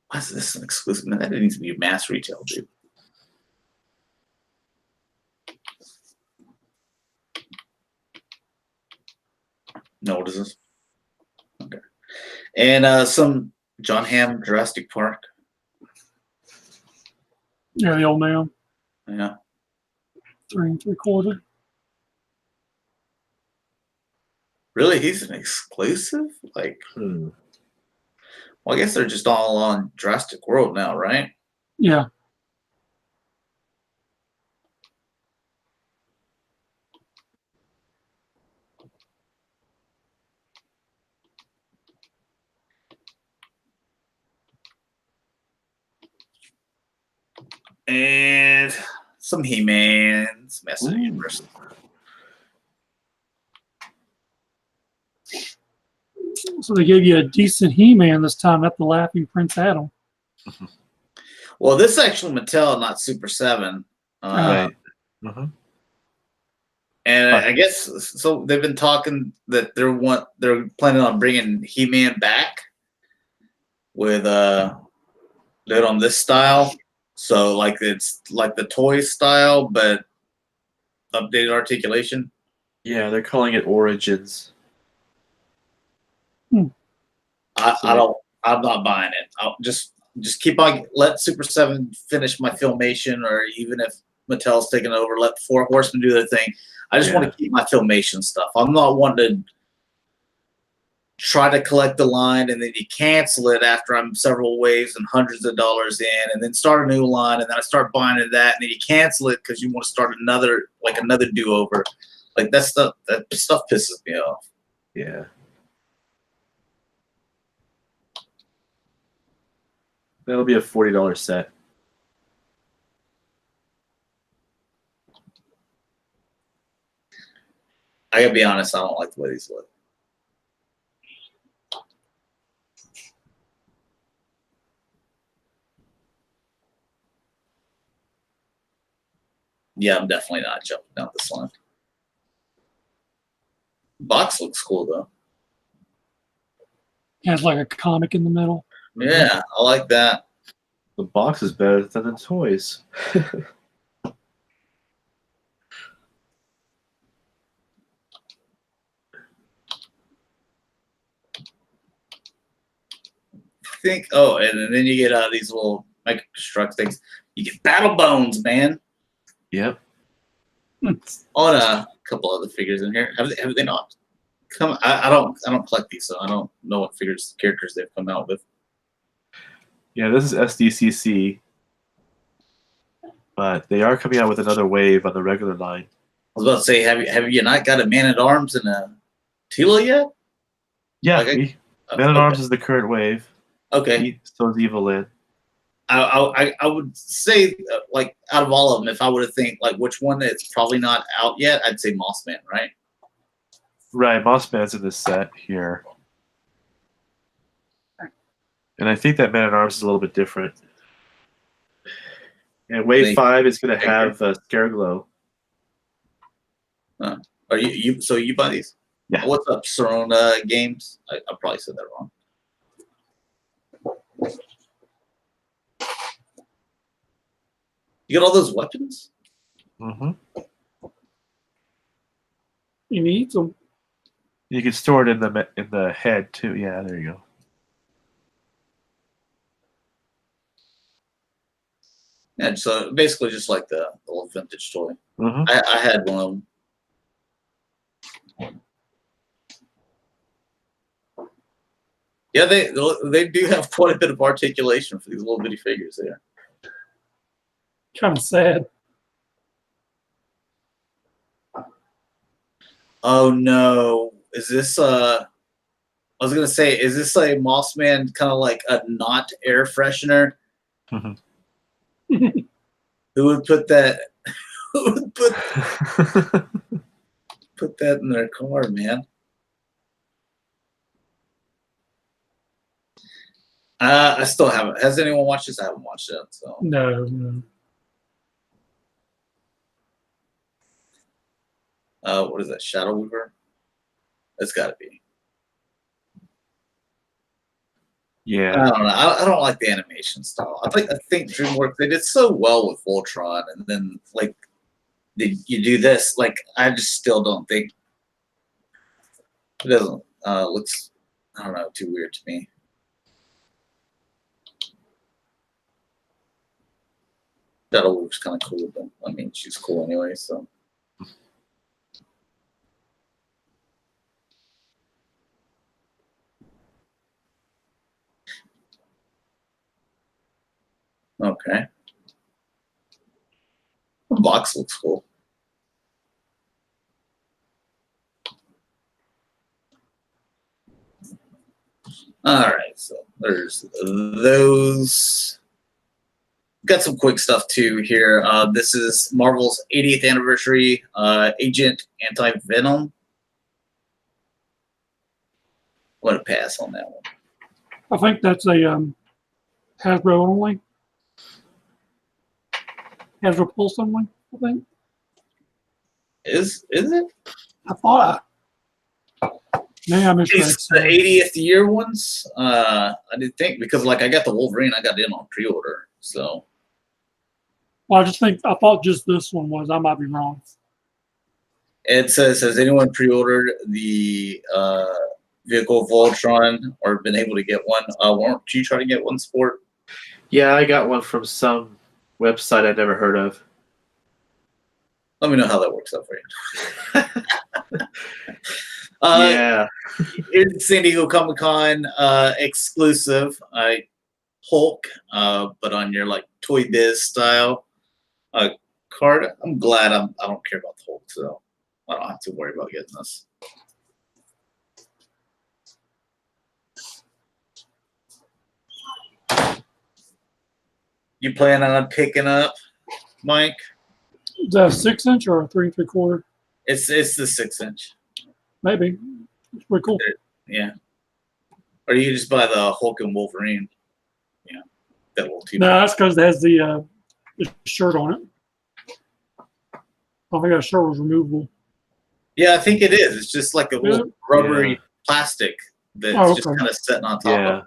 Why is this an exclusive? Man, that needs to be mass retail, dude. No, what is this? Okay. And some John Hamm Jurassic Park. Yeah, the old man. Yeah. 3 3/4. Really? He's an exclusive? Like, well, I guess they're just all on Jurassic World now, right? Yeah. And some He-Man, some Master Universe. So they gave you a decent He-Man this time, not the Laughing Prince Adam. Well, this is actually Mattel, not Super 7. Right. And I guess so. They've been talking that they're planning on bringing He-Man back with it on this style. So like it's like the Toyz style, but updated articulation. Yeah, they're calling it Origins. I'm not buying it. I'll just keep on, let Super 7 finish my Filmation, or even if Mattel's taking over, let the Four Horsemen do their thing. I just want to keep my Filmation stuff. I'm not wanting to try to collect the line and then you cancel it after I'm several waves and hundreds of dollars in, and then start a new line, and then I start buying into that, and then you cancel it because you want to start another do-over. Like that stuff pisses me off. Yeah. That'll be a $40 set. I gotta be honest, I don't like the way these look. Yeah, I'm definitely not jumping down this line. Box looks cool though. Has like a comic in the middle. Yeah, I like that. The box is better than the toys. And then you get these little Mega Construct things. You get Battle Bones, man. Yep. On a couple other figures in here. Have they not come? I don't collect these, so I don't know what characters they've come out with. Yeah, this is SDCC, but they are coming out with another wave on the regular line. I was about to say, have you not got a Man at Arms and a Tila yet? Yeah, Man at Arms okay. is the current wave. Okay. So is Evelyn. I would say like out of all of them, if I were to think like which one that's probably not out yet, I'd say Mossman, right? Right, Mossman's in this set here. And I think that Man at Arms is a little bit different. And Wave 5 is going to have Scareglow. Are you? So you buy these? Yeah. What's up, Sorona Games? I probably said that wrong. You got all those weapons? Mm-hmm. You need some. You can store it in the head too. Yeah, there you go. Yeah, so basically just like the old vintage toy. Mm-hmm. I had one of them. Yeah, they do have quite a bit of articulation for these little bitty figures there. Kind of sad. Oh no. Is this I was gonna say, is this a Mossman kind of like a not air freshener? Mm-hmm. Who would put that who would put that in their car, man? I still haven't. Has anyone watched this? I haven't watched it. So No. what is that? Shadow Weaver? That's got to be. Yeah. I don't know. I don't like the animation style. I think DreamWorks, they did so well with Voltron, and then like you do this. Like I just still don't think it doesn't looks. I don't know. Too weird to me. Shadow Weaver's kind of cool, but I mean she's cool anyway. So. Okay. The box looks cool. All right, so there's those. Got some quick stuff too here. This is Marvel's 80th anniversary Agent Anti-Venom. I'm going to pass on that one. I think that's a Hasbro only. Hasbro Pulse only, I think. Is it? I thought maybe I misread. It's the 80th year ones. I didn't think, because like I got the Wolverine, I got in on pre-order. So Well, I thought just this one was. I might be wrong. it says, has anyone pre-ordered the vehicle Voltron or been able to get one? Weren't you trying to get one, Sport? Yeah, I got one from some website I'd never heard of. Let me know how that works out for you. Yeah. It's San Diego Comic-Con exclusive Hulk, but on your like Toy Biz style card. I'm glad I don't care about the Hulk, so I don't have to worry about getting this. You plan on picking up, Mike? Is that a 6-inch or a 3 3/4? It's the 6-inch. Maybe. It's pretty cool. Yeah. Or you just buy the Hulk and Wolverine. Yeah. That little two. No, that's because it has the shirt on it. I think that shirt was removable. Yeah, I think it is. It's just like a little rubbery plastic that's just okay. kind of sitting on top of it.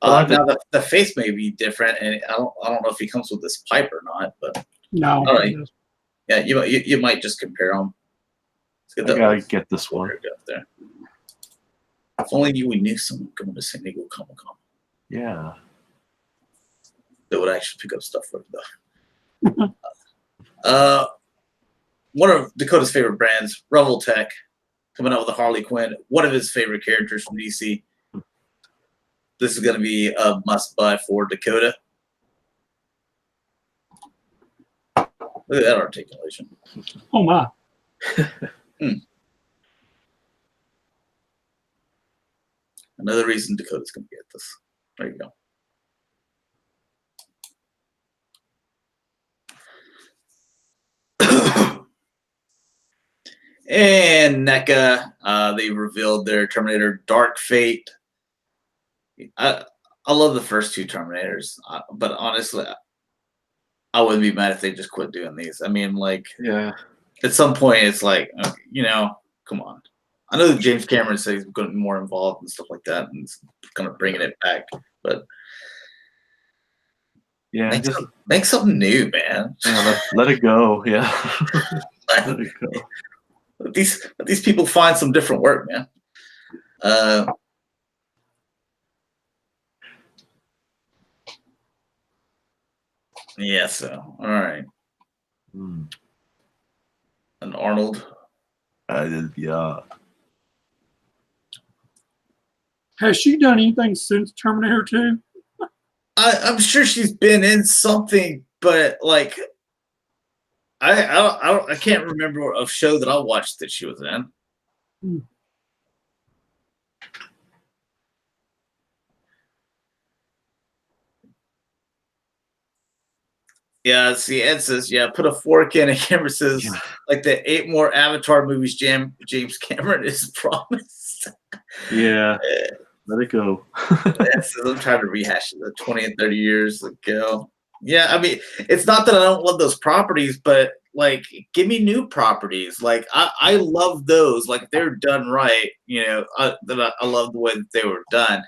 Now the face may be different, and I don't know if he comes with this pipe or not, but No. all right. Yeah, you might just compare them. I gotta get this one. There. If only we knew someone going to San Diego Comic Con. Yeah. That would actually pick up stuff for it though. One of Dakota's favorite brands, Revel Tech, coming out with a Harley Quinn. One of his favorite characters from DC. This is going to be a must-buy for Dakota. Look at that articulation. Oh, my. Another reason Dakota's going to get this. There you go. And NECA, they revealed their Terminator Dark Fate. I love the first two Terminators, but honestly, I wouldn't be mad if they just quit doing these. I mean, like, at some point, it's like, come on. I know that James Cameron said he's going to be more involved and stuff like that, and it's kind of bringing it back, but make something new, man. Yeah, let it go. Yeah, let it go. Let these people find some different work, man. Yeah, so all right. An Arnold. Yeah. Has she done anything since Terminator 2? I'm sure she's been in something, but like I can't remember a show that I watched that she was in. Yeah, see, Ed says, put a fork in, and Cameron says, like the 8 more Avatar movies James Cameron is promised. Yeah, let it go. I'm trying to rehash it, the 20 and 30 years ago. Yeah, I mean, it's not that I don't love those properties, but like, give me new properties. Like, I love those. Like, if they're done right, I love the way that they were done.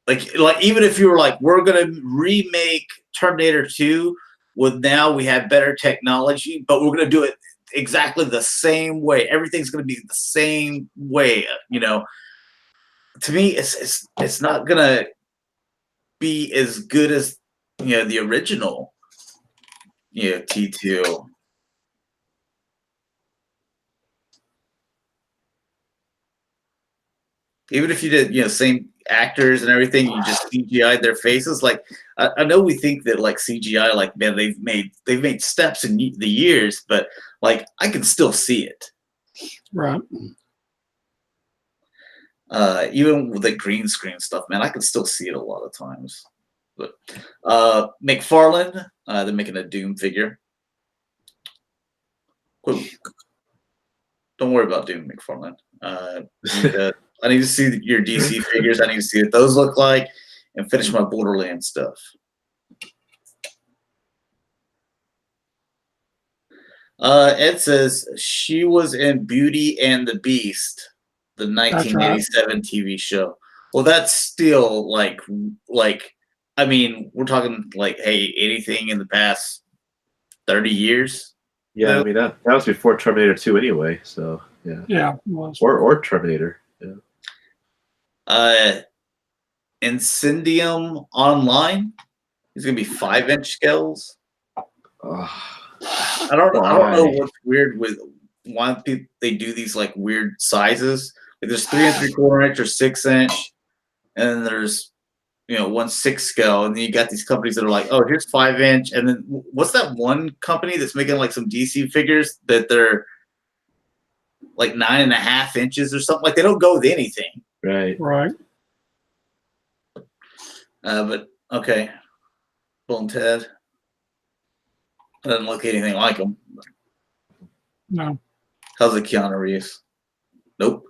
Like even if you were like, we're gonna remake Terminator 2 with now we have better technology, but we're gonna do it exactly the same way. Everything's gonna be the same way. To me, it's not gonna be as good as the original T2. Even if you did same actors and everything, you just CGI'd their faces. Like I know we think that like CGI, like, man, they've made steps in the years, but like I can still see it. Right. Even with the green screen stuff, man, I can still see it a lot of times. But McFarlane, they're making a Doom figure. Cool. Don't worry about Doom, McFarlane. I need to see your DC figures. I need to see what those look like and finish my Borderlands stuff. Ed says she was in Beauty and the Beast, the 1987 TV show. Well, that's still like I mean, we're talking like, hey, anything in the past 30 years? Yeah, I mean that was before Terminator 2 anyway, so yeah. Yeah, it was. Or Terminator. Yeah. Incendium Online is gonna be 5-inch scales. I don't know what's weird with why people they do these like weird sizes. Like there's 3 3/4 inch or 6-inch, and then there's 1/6 scale, and then you got these companies that are like, oh, here's 5-inch, and then what's that one company that's making like some DC figures that they're like 9.5 inches or something? Like they don't go with anything. Right. But okay, Bill and Ted. Doesn't look anything like them. No. How's it, Keanu Reeves? Nope.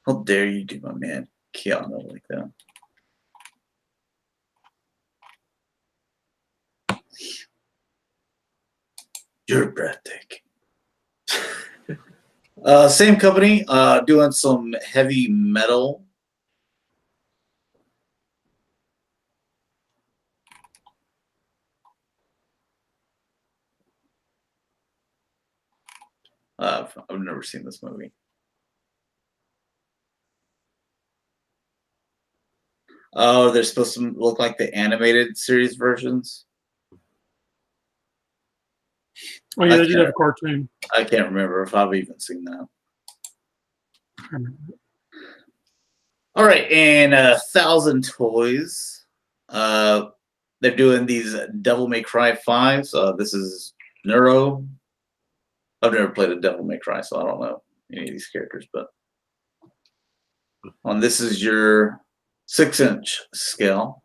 How dare you do my man Keanu like that? You're breathtaking. Same company, doing some heavy metal. I've never seen this movie. Oh, they're supposed to look like the animated series versions. Oh yeah, I they did can't- have a cartoon. I can't remember if I've even seen that. All right, and 1,000 Toys. They're doing these Devil May Cry 5s. This is Neuro. I've never played a Devil May Cry, so I don't know any of these characters. But this is your 6-inch scale.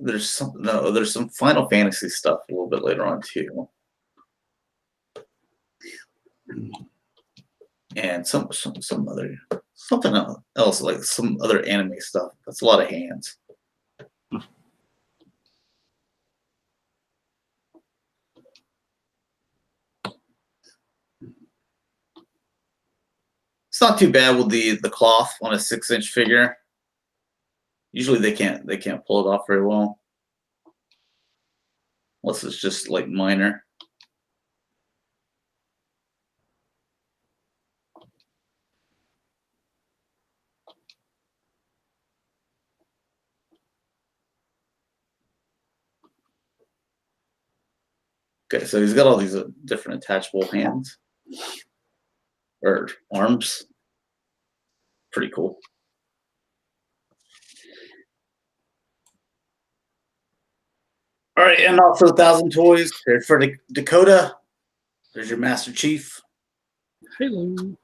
There's some Final Fantasy stuff a little bit later on too, and some other something else like some other anime stuff. That's a lot of hands. It's not too bad with the cloth on a 6-inch figure. Usually they can't pull it off very well, unless it's just like minor. Okay, so he's got all these different attachable hands or arms. Pretty cool. All right, and also 1,000 Toys. There's for Dakota. There's your Master Chief. Halo.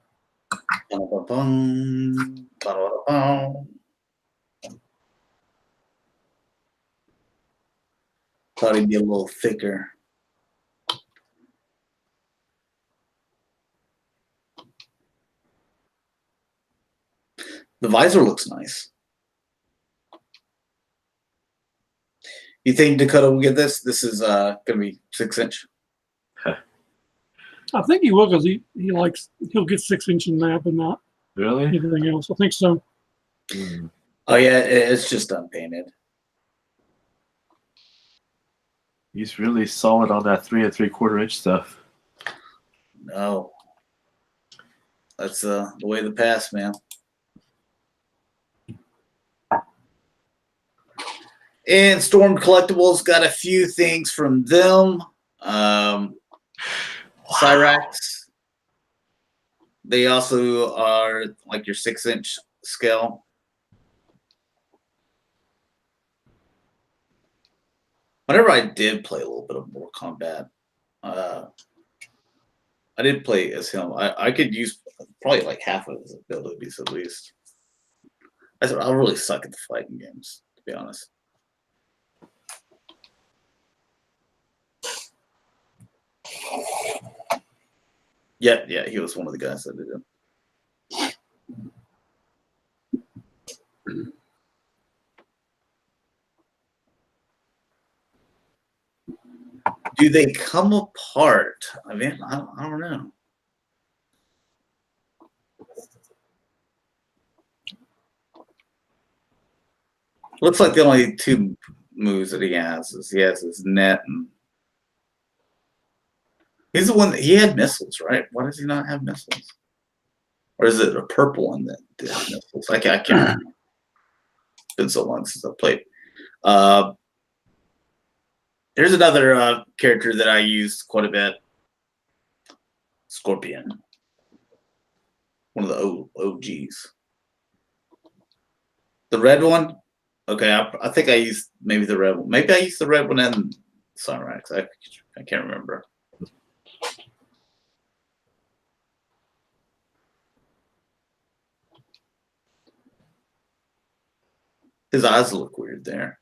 Ba-da-ba-bum, ba-da-ba-bum. Thought he'd be a little thicker. The visor looks nice. You think Dakota will get this? This is gonna be 6-inch. I think he will because he'll get 6-inch in that, but not Really? anything else. I think so. Oh yeah, it's just unpainted. He's really solid on that 3 3/4 inch stuff. No, that's the way of the past, man. And Storm Collectibles got a few things from them. Cyrax. They also are like your 6-inch scale. Whenever I did play a little bit of Mortal Kombat, I did play as him. I could use probably like half of his abilities at least. I really suck at the fighting games, to be honest. Yeah, he was one of the guys that did it. Do they come apart? I mean, I don't know. Looks like the only two moves that he has his net, and he's the one that he had missiles, right? Why does he not have missiles? Or is it a purple one that did have missiles? I can't remember. It's been so long since I played. Here's another character that I used quite a bit. Scorpion. One of the OGs. The red one? Okay, I think I used maybe the red one. Maybe I used the red one and Cyrax. I can't remember. His eyes look weird there.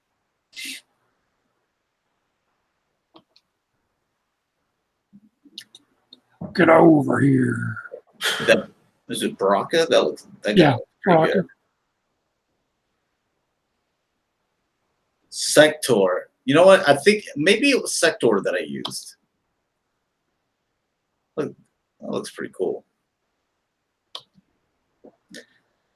Get over here. That is it. Baraka. That guy Yeah, looks pretty Baraka. good. Sector. You know what? I think maybe it was Sector that I used. Look, that looks pretty cool.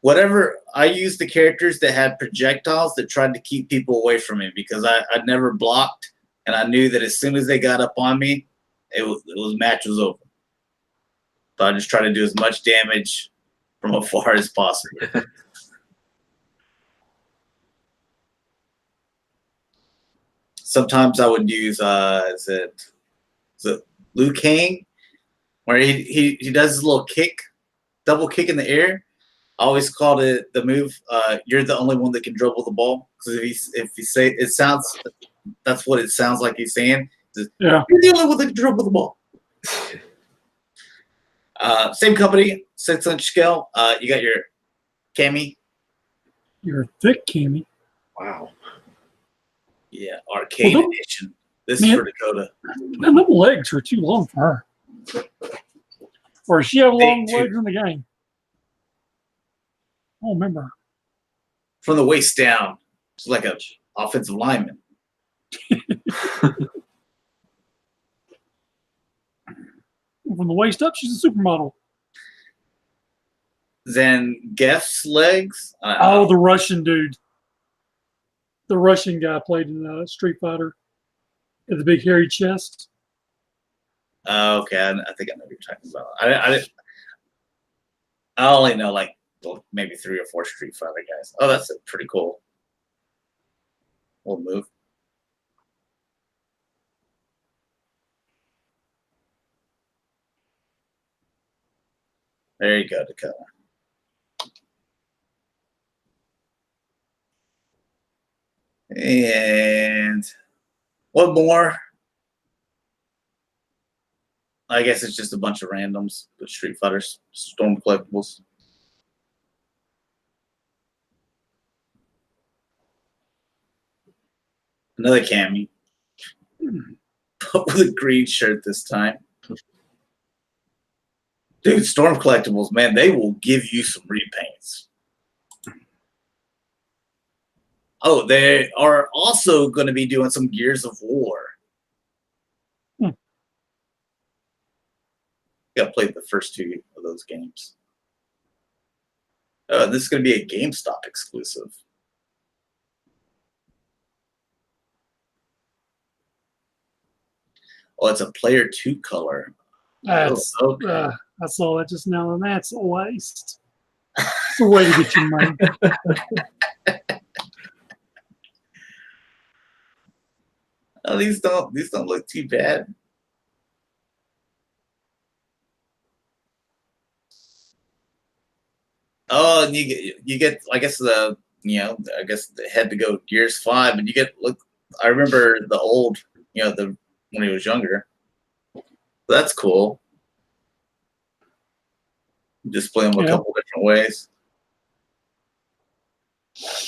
Whatever, I used the characters that had projectiles that tried to keep people away from me because I never blocked, and I knew that as soon as they got up on me, match was over. So I just try to do as much damage from afar as possible. Sometimes I would use is it Liu Kang, where he does his little kick, double kick in the air. I always called it the move. You're the only one that can dribble the ball, because if he say it sounds, that's what it sounds like he's saying. Yeah. You're the only one that can dribble the ball. Same company, 6-inch scale. You got your Cammy. You're thick, Cammy. Wow. Yeah, arcade edition. This is for Dakota. Man, them legs are too long for her. Or does she have long legs in the game? I don't remember. From the waist down, it's like a offensive lineman. From the waist up, she's a supermodel. Zangief's legs. Oh, the Russian dude. The Russian guy played in Street Fighter. With the big hairy chest. Okay, I think I know what you're talking about. I only know like maybe 3 or 4 Street Fighter guys. Oh, that's pretty cool. We'll move. There you go, Dakota. And one more. I guess it's just a bunch of randoms with Street Fighters, Storm collectibles. Another Cammy. But with a green shirt this time. Dude, Storm collectibles, man, they will give you some repaints. Oh, they are also going to be doing some Gears of War. Got to play the first 2 of those games. This is going to be a GameStop exclusive. Oh, it's a player 2 color. That's okay. I saw that just now, and that's a waste. It's a way to get your money. Oh, these don't look too bad. Oh, and you get I guess they had to go Gears 5, and you get I remember the old, when he was younger. That's cool. Display them a couple different ways.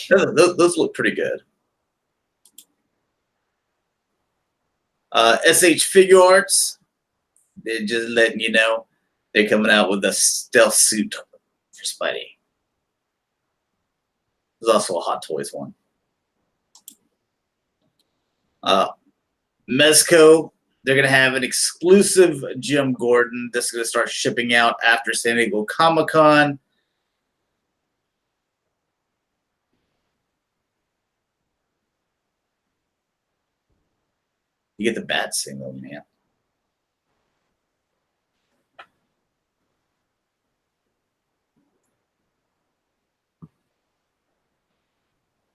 Those look pretty good. SH Figure Arts, they're just letting you know they're coming out with a stealth suit for Spidey. There's also a Hot Toys one. Mezco, they're going to have an exclusive Jim Gordon. This is going to start shipping out after San Diego Comic-Con. You get the bat single, man.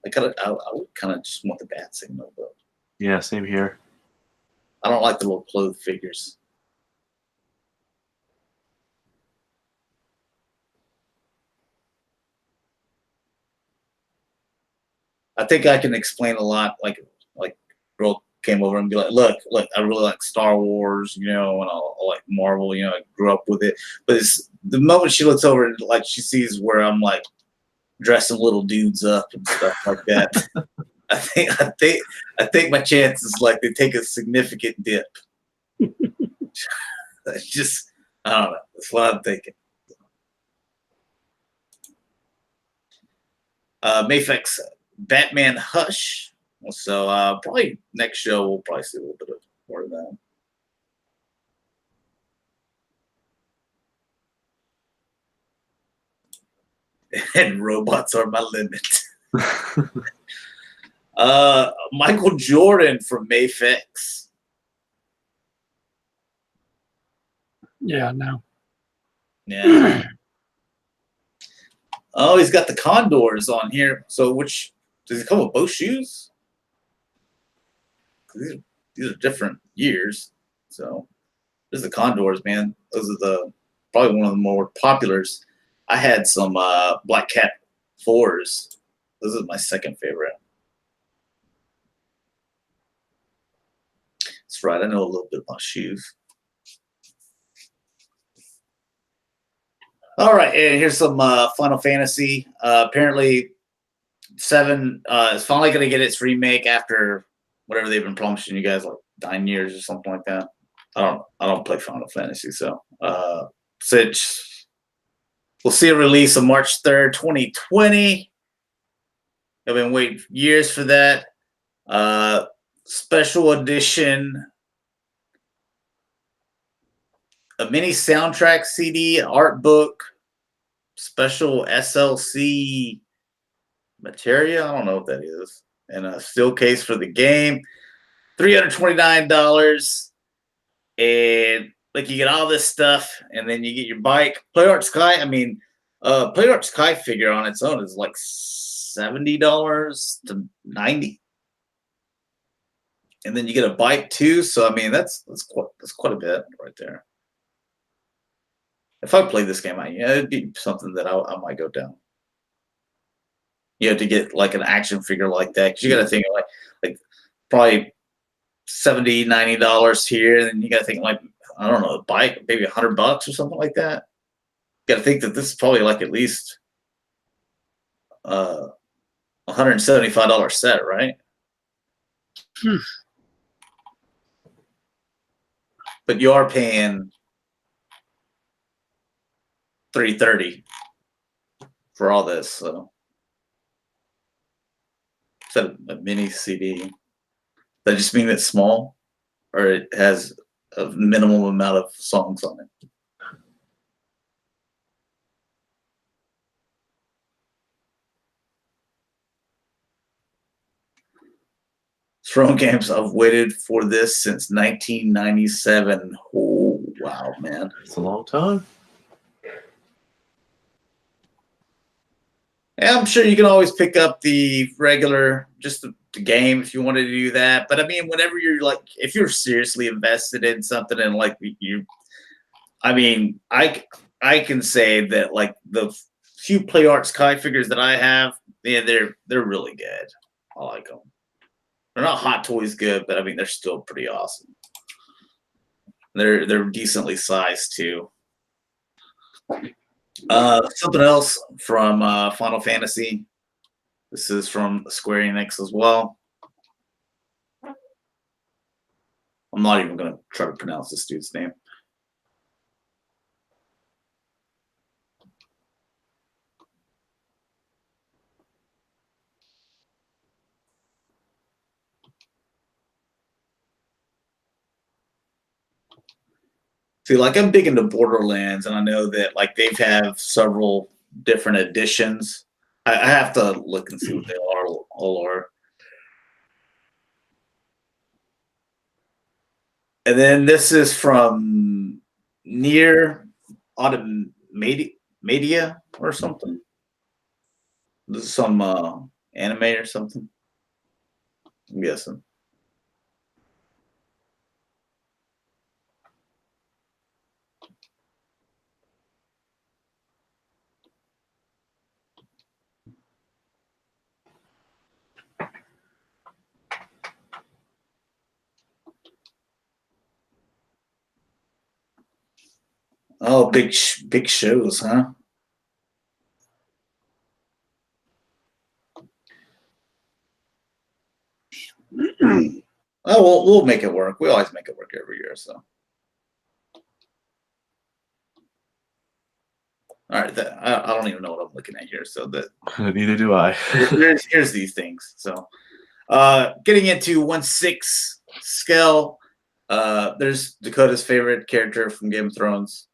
I would kind of just want the bat signal, though. Yeah, same here. I don't like the little clothed figures. I think I can explain a lot. Like girl came over and be like, look, I really like Star Wars, and I like Marvel, I grew up with it. But it's the moment she looks over and like she sees where I'm like dressing little dudes up and stuff like that. I think my chances like they take a significant dip. That's just I don't know. That's what I'm thinking. Mayfix Batman Hush. So probably next show we'll probably see a little bit of more of that. And robots are my limit. Michael Jordan from Mayfix. Yeah, no. Yeah. Oh, he's got the Condors on here. So which does he come with both shoes? These are different years. So there's the Condors, man. Those are the probably one of the more populars. I had some Black Cat 4s. This is my second favorite. That's right. I know a little bit about shoes. All right, and here's some Final Fantasy. Apparently, 7 is finally going to get its remake after whatever they've been promising you guys, like 9 years or something like that. I don't play Final Fantasy, so we'll see a release on March 3rd, 2020. I've been waiting years for that. Special edition, a mini soundtrack CD, art book, special SLC materia. I don't know what that is. And a still case for the game. $329. And like you get all this stuff, and then you get your bike. PlayArt Sky. I mean, PlayArt Sky figure on its own is like $70 to $90. And then you get a bike too. So I mean, that's quite a bit right there. If I played this game, it'd be something that I might go down. You have to get like an action figure like that, because you got to think like probably $70, $90 here, and then you got to think like, I don't know, a bike maybe $100 or something like that. You got to think that this is probably like at least $175 set, right? But you are paying $330 for all this, so is that a mini CD? Does that just mean it's small, or it has a minimum amount of songs on it? Throne games. I've waited for this since 1997. Oh wow, man! It's a long time. Yeah, I'm sure you can always pick up the regular, just the game if you wanted to do that. But I mean, whenever you're like, if you're seriously invested in something and like you, I mean, I can say that like the few PlayArt Sky figures that I have, yeah, they're really good. I like them. They're not Hot Toys good, but I mean, they're still pretty awesome. They're decently sized too. Something else from Final Fantasy. This is from Square Enix as well. I'm not even going to try to pronounce this dude's name. See, like I'm big into Borderlands, and I know that like they've have several different editions. I have to look and see what they all are. And then this is from Near Automatia or something. This is some anime or something, I'm guessing. Oh, big shows, huh? Oh, we'll make it work. We always make it work every year. So, all right. I don't even know what I'm looking at here. So Neither do I. here's these things. So, getting into 1/6 scale. There's Dakota's favorite character from Game of Thrones.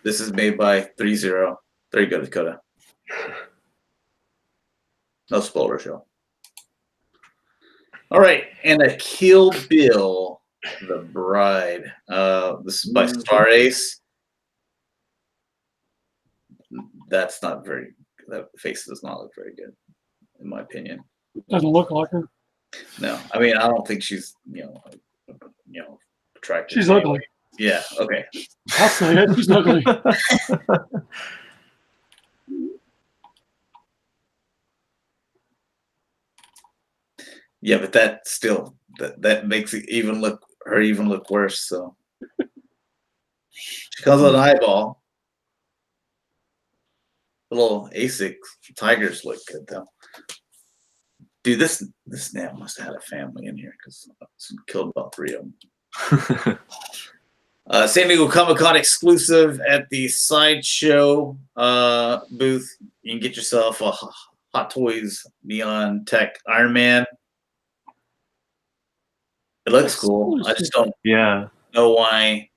This is made by 3-0. There you go, Dakota. No spoiler show. All right, and a Kill Bill, The Bride. This is by Star Ace. That's not very. That face does not look very good, in my opinion. Doesn't look like her. No, I mean I don't think she's attractive. She's ugly. Yeah. Okay. I'll say it. She's ugly. Yeah, but that still that makes it even look worse. So she comes with an eyeball. The little ASIC tigers look good though. Dude, this man must have had a family in here because killed about 3 of them. San Diego Comic-Con exclusive at the Sideshow booth. You can get yourself a Hot Toys Neon Tech Iron Man. It looks cool. I just don't know why.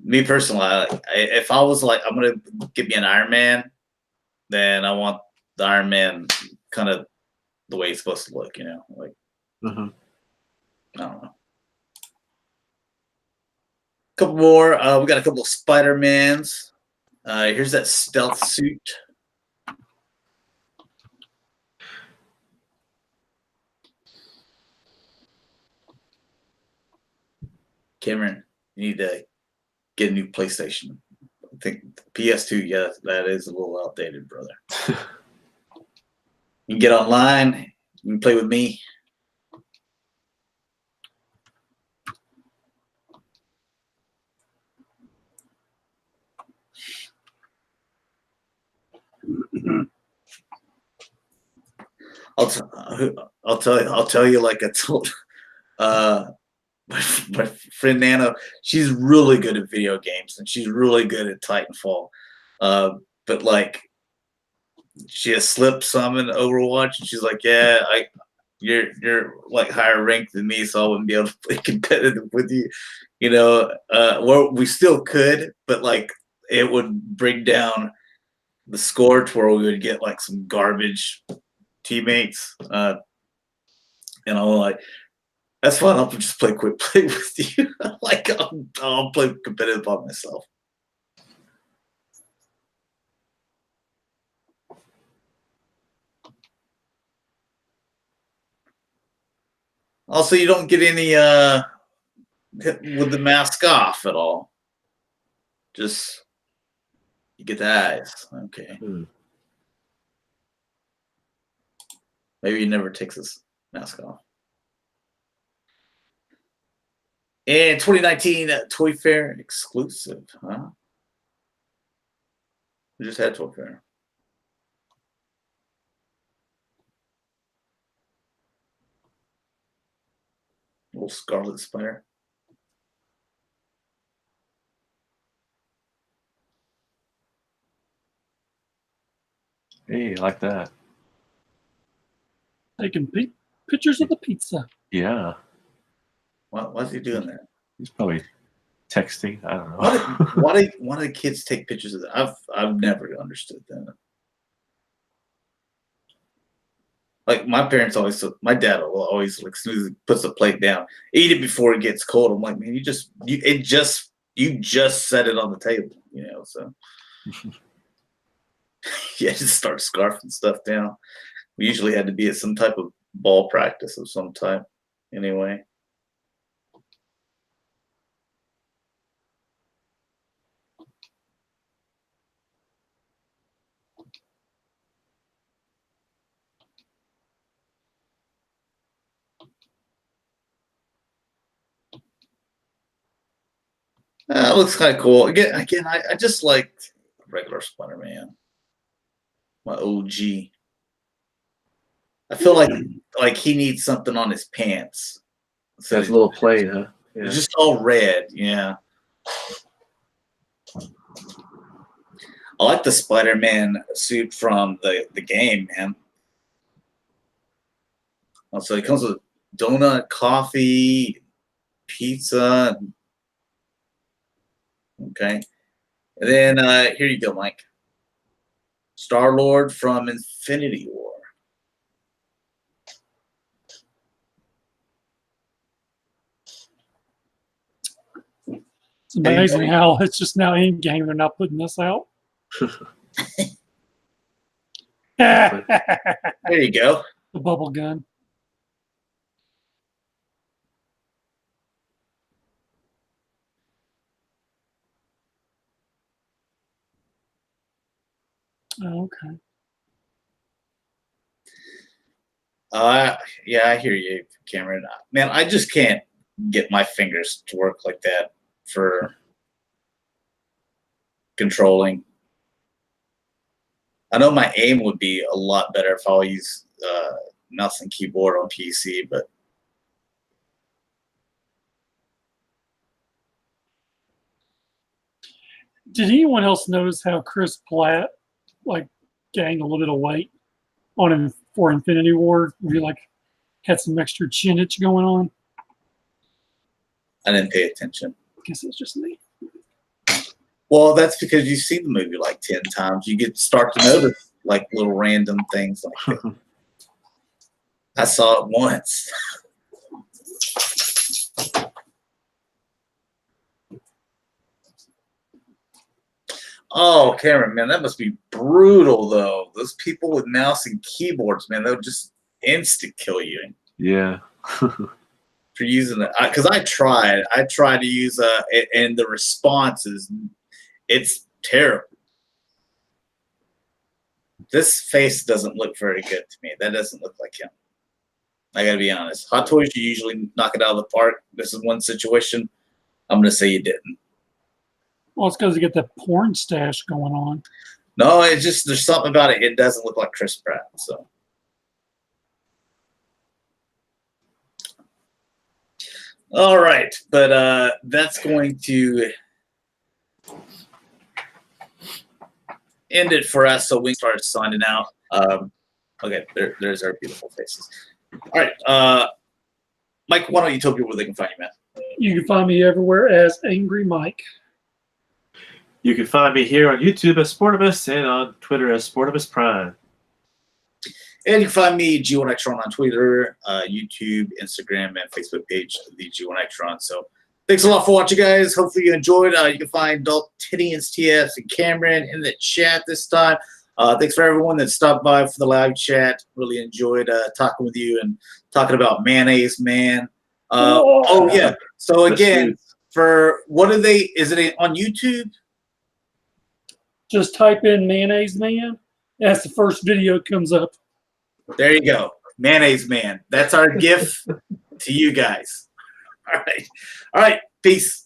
Me personally, if I was like, I'm gonna get me an Iron Man, then I want the Iron Man kind of the way it's supposed to look, like I don't know. Couple more. We got a couple of Spider-Mans. Here's that stealth suit. Cameron, you need to get a new PlayStation. I think PS2, yeah, that is a little outdated, brother. You can get online. You can play with me. I'll tell you like I told my friend Nana. She's really good at video games and she's really good at Titanfall. But like she has slipped some in Overwatch and she's like, yeah, you're like higher ranked than me, so I wouldn't be able to play competitive with you. Well, we still could, but like it would bring down the score to where we would get like some garbage teammates. And I'm like, that's fine. I'll just play quick play with you. Like I'll play competitive by myself. Also, you don't get any with the mask off at all. Just you get the eyes. Okay. Maybe he never takes his mask off. And 2019 Toy Fair exclusive, huh? We just had Toy Fair. Little Scarlet Spider. Hey, I like that. Taking pictures of the pizza. Yeah. Why is he doing that? He's probably texting. I don't know. Why do kids take pictures of that? I've never understood that. Like my parents always, my dad will always like snooze, puts the plate down, eat it before it gets cold. I'm like, man, you just set it on the table, So yeah, just start scarfing stuff down. We usually had to be at some type of ball practice of some type, anyway. It looks kind of cool. Again, I just like regular Spider-Man. My OG. I feel like he needs something on his pants. So That's a little plain, huh? Yeah. it's just all red. Yeah. I like the Spider-Man suit from the game, man. Also, it comes with donut, coffee, pizza. Okay. And then here you go, Mike. Star-Lord from Infinity War. It's amazing how it's just now in game. They're not putting this out. There you go. The bubble gun. Oh, okay. Yeah, I hear you, Cameron. Man, I just can't get my fingers to work like that for controlling. I know my aim would be a lot better if I use mouse and keyboard on PC, but Did anyone else notice how Chris Platt like gained a little bit of weight on him for Infinity War? Where he like had some extra chin itch going on. I didn't pay attention. I guess it's just me. Well, that's because you see the movie like 10 times. You get start to notice like little random things like that. I saw it once. Oh, Cameron, man, that must be brutal, though. Those people with mouse and keyboards, man, they'll just instant kill you Yeah. for using it. Because I tried to use it, and the response is, it's terrible. This face doesn't look very good to me. That doesn't look like him. I gotta be honest. Hot Toys, you usually knock it out of the park. This is one situation. I'm gonna say you didn't. Well, it's because you get that porn stash going on. No, it's just there's something about it. It doesn't look like Chris Pratt. So, all right, but that's going to end it for us. So we start signing out. Okay, there's our beautiful faces. All right, Mike, why don't you tell people where they can find you, man? You can find me everywhere as Angry Mike. You can find me here on YouTube as Sportimus and on Twitter as Sportimus Prime. And you can find me, G1Xtron, on Twitter, YouTube, Instagram, and Facebook page, the G1Xtron. So thanks a lot for watching, guys. Hopefully you enjoyed. You can find Dalton, TS, and Cameron in the chat this time. Thanks for everyone that stopped by for the live chat. Really enjoyed talking with you and talking about Mayonnaise Man. Oh, yeah. So, again, for what are they? Is it on YouTube? Just type in Mayonnaise Man. That's the first video that comes up. There you go. Mayonnaise Man. That's our gift to you guys. All right. All right. Peace.